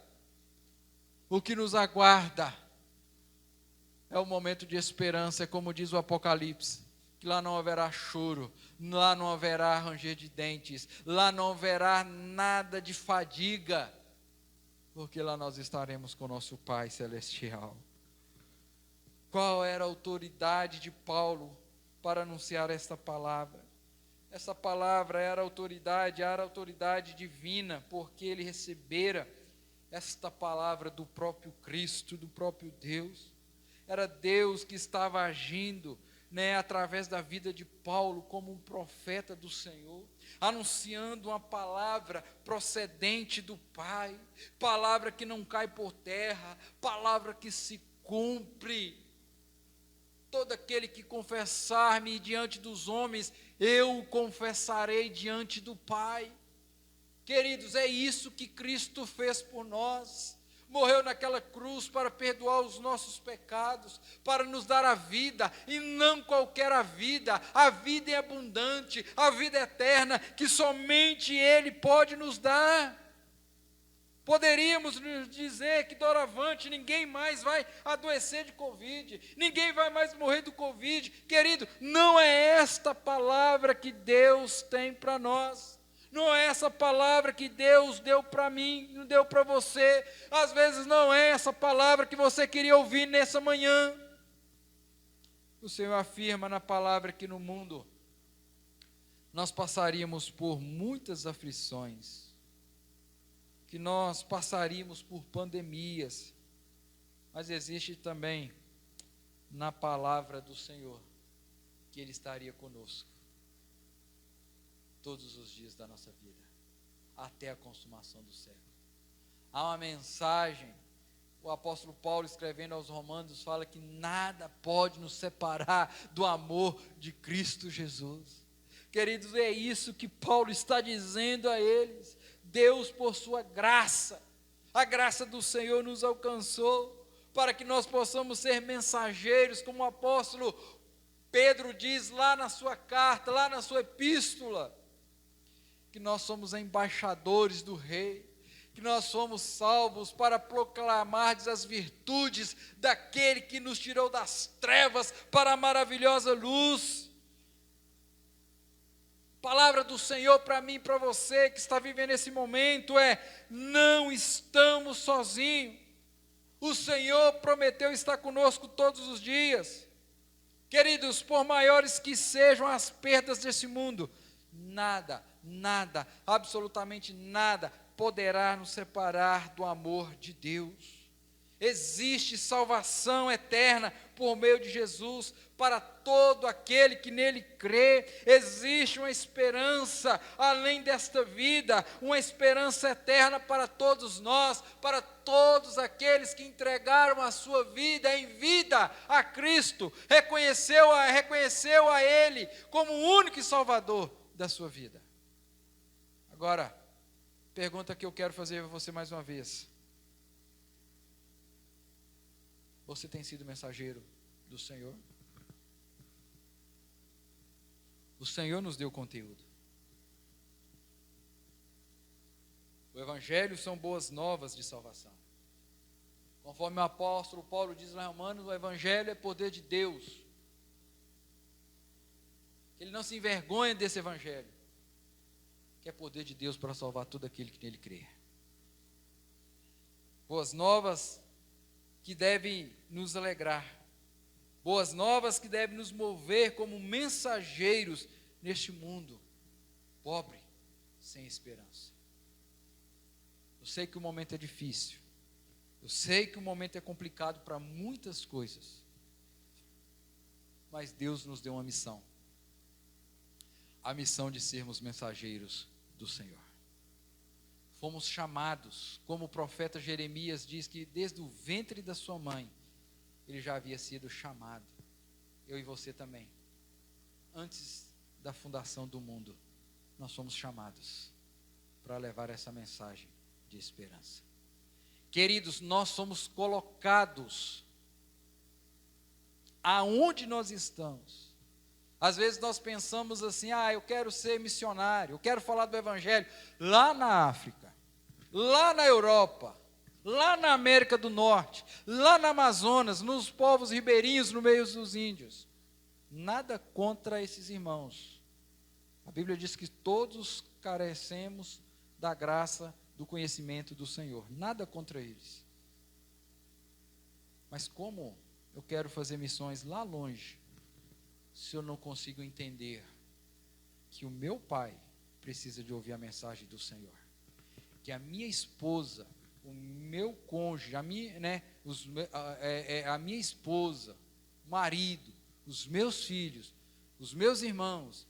O que nos aguarda é o momento de esperança, é como diz o Apocalipse, que lá não haverá choro, lá não haverá ranger de dentes, lá não haverá nada de fadiga, porque lá nós estaremos com nosso Pai Celestial. Qual era a autoridade de Paulo para anunciar esta palavra? Essa palavra era autoridade divina, porque ele recebera esta palavra do próprio Cristo, do próprio Deus. Era Deus que estava agindo, através da vida de Paulo como um profeta do Senhor, anunciando uma palavra procedente do Pai, palavra que não cai por terra, palavra que se cumpre. Todo aquele que confessar-me diante dos homens, eu o confessarei diante do Pai. Queridos, é isso que Cristo fez por nós. Morreu naquela cruz para perdoar os nossos pecados, para nos dar a vida, e não qualquer a vida é abundante, a vida eterna, que somente Ele pode nos dar. Poderíamos nos dizer que doravante ninguém mais vai adoecer de Covid, ninguém vai mais morrer do Covid. Querido, não é esta palavra que Deus tem para nós. Não é essa palavra que Deus deu para mim, não deu para você. Às vezes não é essa palavra que você queria ouvir nessa manhã. O Senhor afirma na palavra que no mundo nós passaríamos por muitas aflições, que nós passaríamos por pandemias, mas existe também na palavra do Senhor que Ele estaria conosco todos os dias da nossa vida, até a consumação do século. Há uma mensagem, o apóstolo Paulo escrevendo aos Romanos fala que nada pode nos separar do amor de Cristo Jesus. Queridos, é isso que Paulo está dizendo a eles. Deus, por sua graça, a graça do Senhor nos alcançou, para que nós possamos ser mensageiros, como o apóstolo Pedro diz lá na sua carta, lá na sua epístola, que nós somos embaixadores do Rei, que nós somos salvos para proclamar as virtudes daquele que nos tirou das trevas para a maravilhosa luz. Palavra do Senhor para mim e para você que está vivendo esse momento é: não estamos sozinhos. O Senhor prometeu estar conosco todos os dias. Queridos, por maiores que sejam as perdas desse mundo, nada, absolutamente nada poderá nos separar do amor de Deus. Existe salvação eterna por meio de Jesus para todo aquele que nele crê. Existe uma esperança além desta vida, uma esperança eterna para todos nós, para todos aqueles que entregaram a sua vida em vida a Cristo, reconheceu a Ele como o único Salvador da sua vida. Agora, pergunta que eu quero fazer a você mais uma vez: você tem sido mensageiro do Senhor? O Senhor nos deu conteúdo. O Evangelho são boas novas de salvação. Conforme o apóstolo Paulo diz lá em Romanos, o Evangelho é poder de Deus. Ele não se envergonha desse Evangelho, que é poder de Deus para salvar todo aquele que nele crê. Boas novas que devem nos alegrar, boas novas que devem nos mover como mensageiros neste mundo pobre, sem esperança. Eu sei que o momento é difícil, eu sei que o momento é complicado para muitas coisas, mas Deus nos deu uma missão, a missão de sermos mensageiros do Senhor. Fomos chamados, como o profeta Jeremias diz, que desde o ventre da sua mãe, ele já havia sido chamado. Eu e você também. Antes da fundação do mundo, nós fomos chamados para levar essa mensagem de esperança. Queridos, nós somos colocados aonde nós estamos. Às vezes nós pensamos assim: eu quero ser missionário, eu quero falar do Evangelho lá na África, lá na Europa, lá na América do Norte, lá na Amazonas, nos povos ribeirinhos, no meio dos índios. Nada contra esses irmãos. A Bíblia diz que todos carecemos da graça, do conhecimento do Senhor. Nada contra eles. Mas como eu quero fazer missões lá longe, se eu não consigo entender que o meu pai precisa de ouvir a mensagem do Senhor, que a minha esposa, o meu cônjuge, a minha esposa, o marido, os meus filhos, os meus irmãos,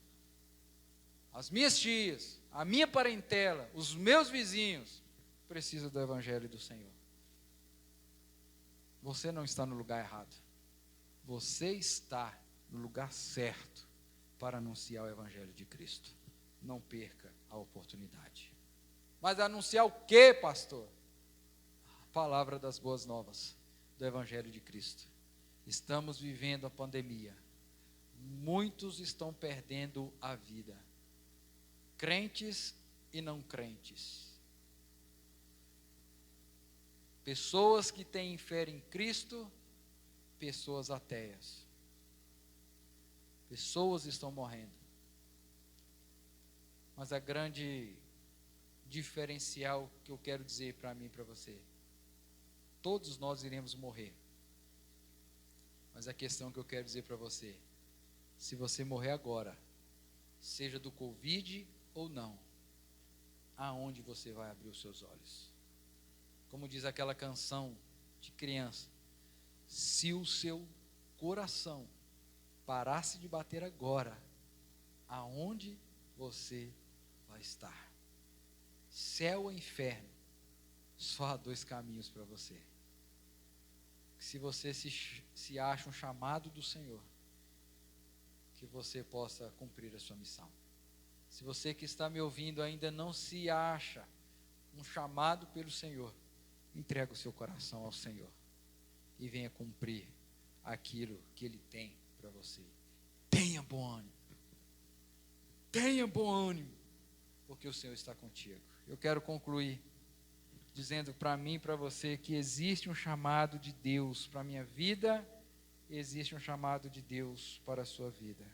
as minhas tias, a minha parentela, os meus vizinhos, precisam do Evangelho do Senhor. Você não está no lugar errado. Você está no lugar certo para anunciar o Evangelho de Cristo. Não perca a oportunidade. Mas anunciar o quê, pastor? A palavra das boas novas do Evangelho de Cristo. Estamos vivendo a pandemia. Muitos estão perdendo a vida. Crentes e não crentes. Pessoas que têm fé em Cristo, pessoas ateias. Pessoas estão morrendo. Mas a grande diferencial que eu quero dizer para mim e para você, todos nós iremos morrer. Mas a questão que eu quero dizer para você, se você morrer agora, seja do Covid ou não, aonde você vai abrir os seus olhos? Como diz aquela canção de criança, se o seu coração parasse de bater agora, aonde você vai estar? Céu ou inferno? Só há dois caminhos para você. Se você se acha um chamado do Senhor, que você possa cumprir a sua missão. Se você que está me ouvindo ainda não se acha um chamado pelo Senhor, entrega o seu coração ao Senhor e venha cumprir aquilo que Ele tem para você. Tenha bom ânimo. Tenha bom ânimo, porque o Senhor está contigo. Eu quero concluir dizendo para mim e para você que existe um chamado de Deus para a minha vida, existe um chamado de Deus para a sua vida.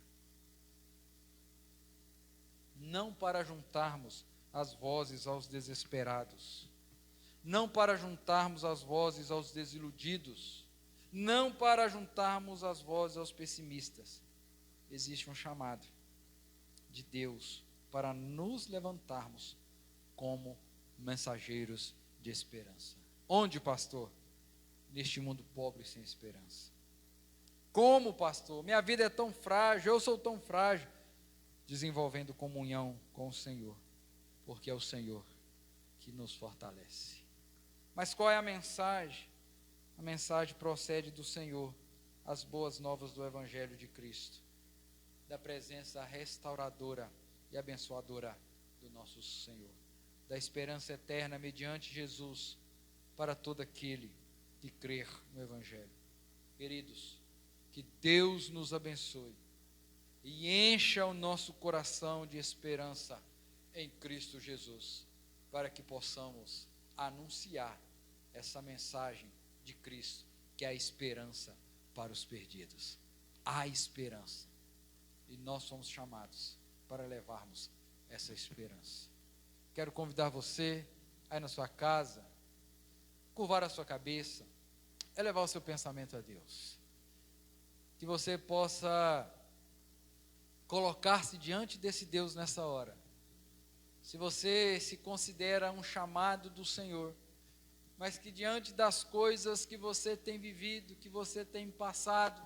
Não para juntarmos as vozes aos desesperados, não para juntarmos as vozes aos desiludidos, não para juntarmos as vozes aos pessimistas. Existe um chamado de Deus para nos levantarmos como mensageiros de esperança. Onde, pastor? Neste mundo pobre e sem esperança. Como, pastor? Minha vida é tão frágil, eu sou tão frágil. Desenvolvendo comunhão com o Senhor, porque é o Senhor que nos fortalece. Mas qual é a mensagem? A mensagem procede do Senhor, as boas novas do Evangelho de Cristo, da presença restauradora e abençoadora do nosso Senhor, da esperança eterna mediante Jesus para todo aquele que crer no Evangelho. Queridos, que Deus nos abençoe e encha o nosso coração de esperança em Cristo Jesus, para que possamos anunciar essa mensagem de Cristo, que é a esperança para os perdidos. Há esperança, e nós somos chamados para levarmos essa esperança. Quero convidar você, aí na sua casa, curvar a sua cabeça, elevar o seu pensamento a Deus, que você possa colocar-se diante desse Deus nessa hora. Se você se considera um chamado do Senhor, mas que diante das coisas que você tem vivido, que você tem passado,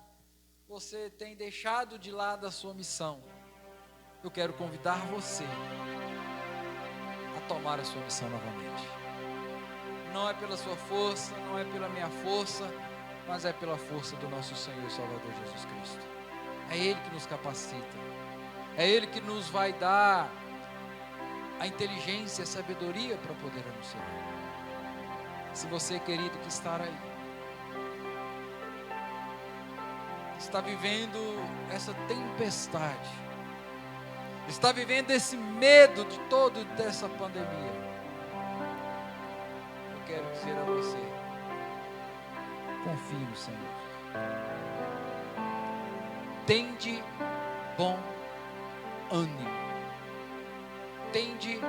você tem deixado de lado a sua missão, eu quero convidar você a tomar a sua missão novamente. Não é pela sua força, não é pela minha força, mas é pela força do nosso Senhor e Salvador Jesus Cristo. É Ele que nos capacita, é Ele que nos vai dar a inteligência e a sabedoria para poder anunciar. Se você, querido, que está aí, está vivendo essa tempestade, está vivendo esse medo de dessa pandemia, eu quero dizer a você: confie no Senhor. Tende bom ânimo. Tende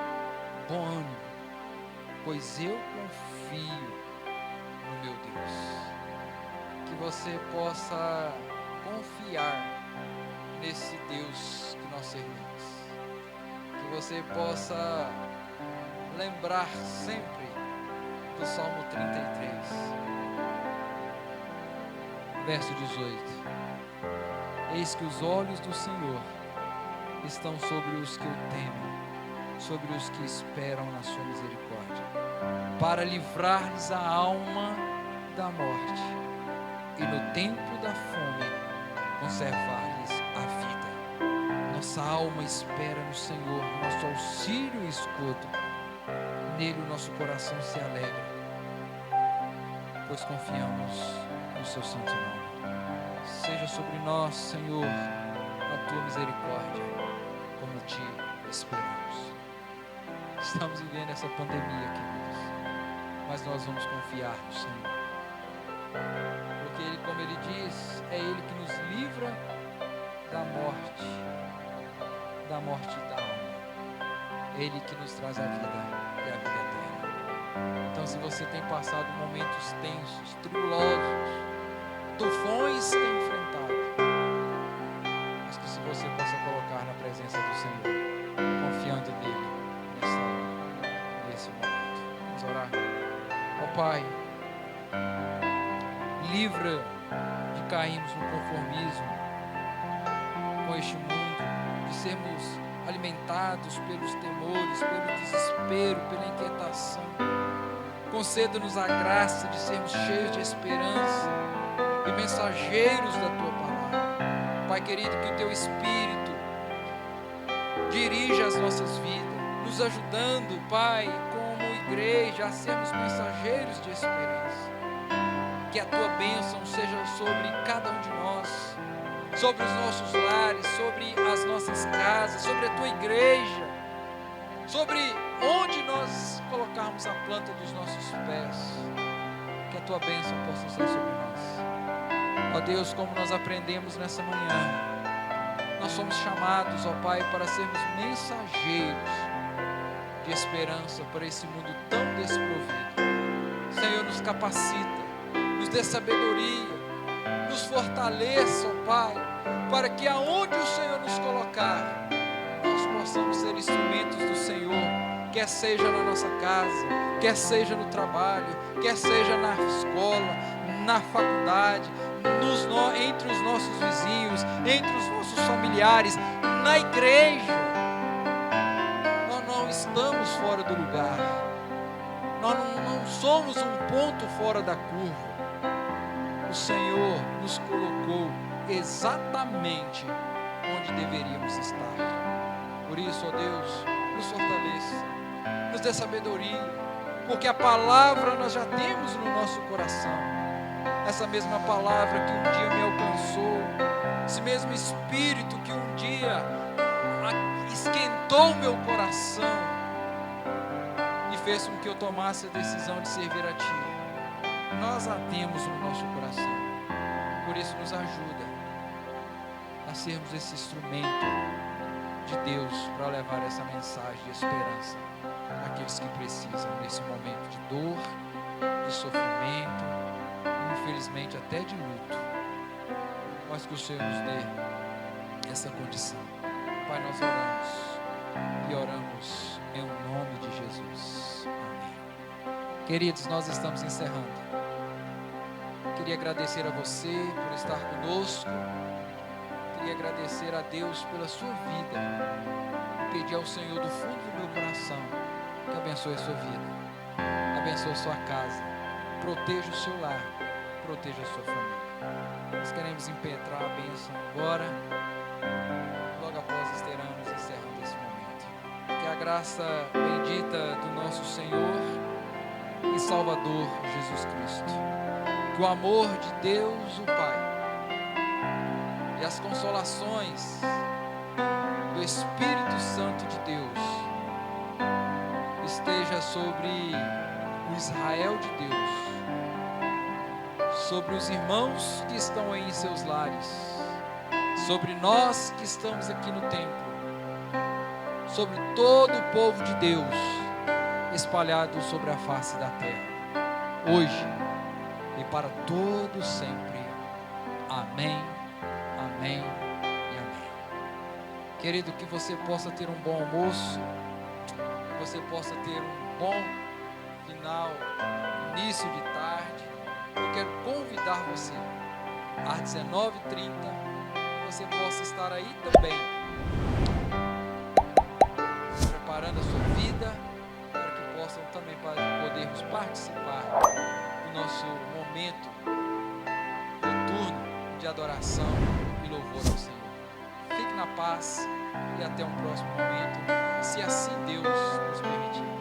bom ânimo, pois eu confio no meu Deus. Que você possa confiar nesse Deus que nós servimos. Que você possa lembrar sempre do Salmo 33, verso 18. Eis que os olhos do Senhor estão sobre os que o temem, sobre os que esperam na sua misericórdia, para livrar-lhes a alma da morte e no tempo da fome conservar-lhes a vida. Nossa alma espera no Senhor, nosso auxílio e escudo. Nele o nosso coração se alegra, pois confiamos no seu santo nome. Seja sobre nós, Senhor, a tua misericórdia, como te esperamos. Estamos vivendo essa pandemia, queridos, mas nós vamos confiar no Senhor, porque Ele, como Ele diz, é Ele que nos livra da morte e da alma. É Ele que nos traz a vida e a vida eterna. Então, se você tem passado momentos tensos, tribulosos, tufões tem enfrentado, mas que se você possa colocar na presença do Senhor, confiando nele nesse momento. Vamos orar. Ó Pai, livra de cairmos no conformismo com este mundo, de sermos alimentados pelos temores, pelo desespero, pela inquietação. Conceda-nos a graça de sermos cheios de esperança e mensageiros da tua palavra. Pai querido, que o teu Espírito dirija as nossas vidas, nos ajudando, Pai, como igreja, a sermos mensageiros de esperança. Que a tua bênção seja sobre cada um de nós, sobre os nossos lares, sobre as nossas casas, sobre a tua igreja, sobre onde nós colocarmos a planta dos nossos pés. Que a tua bênção possa ser sobre nós. Ó Deus, como nós aprendemos nessa manhã, nós somos chamados, ó Pai, para sermos mensageiros de esperança para esse mundo tão desprovido. Senhor, nos capacita, nos dê sabedoria, nos fortaleça, ó Pai, para que aonde o Senhor nos colocar, nós possamos ser instrumentos do Senhor, quer seja na nossa casa, quer seja no trabalho, quer seja na escola, na faculdade, entre os nossos vizinhos, entre os nossos familiares, na igreja. Nós não estamos fora do lugar, nós não somos um ponto fora da curva. O Senhor nos colocou exatamente onde deveríamos estar. Por isso, ó Deus, nos fortaleça, nos dê sabedoria, porque a palavra nós já temos no nosso coração. Essa mesma palavra que um dia me alcançou, esse mesmo Espírito que um dia esquentou meu coração e fez com que eu tomasse a decisão de servir a Ti. Nós a temos no nosso coração. Por isso nos ajuda a sermos esse instrumento de Deus para levar essa mensagem de esperança àqueles que precisam nesse momento de dor, de sofrimento, infelizmente até de luto. Mas que o Senhor nos dê essa condição. Pai, nós oramos e oramos em nome de Jesus. Amém. Queridos, nós estamos encerrando. Queria agradecer a você por estar conosco. Queria agradecer a Deus pela sua vida. Pedir ao Senhor do fundo do meu coração que abençoe a sua vida, abençoe a sua casa, proteja o seu lar, proteja a sua família. Nós queremos impetrar a bênção agora. Logo após estaremos encerrando esse momento. Que a graça bendita do nosso Senhor e Salvador Jesus Cristo, que o amor de Deus o Pai e as consolações do Espírito Santo de Deus esteja sobre o Israel de Deus, sobre os irmãos que estão aí em seus lares, sobre nós que estamos aqui no templo, sobre todo o povo de Deus espalhado sobre a face da terra, hoje e para todo sempre. Amém, amém e amém. Querido, que você possa ter um bom almoço, que você possa ter um bom final, início de tarde. Eu quero convidar você às 19h30, você possa estar aí também, preparando a sua vida, para que possam também podermos participar do nosso momento noturno de adoração e louvor ao Senhor. Fique na paz e até um próximo momento, se assim Deus nos permitir.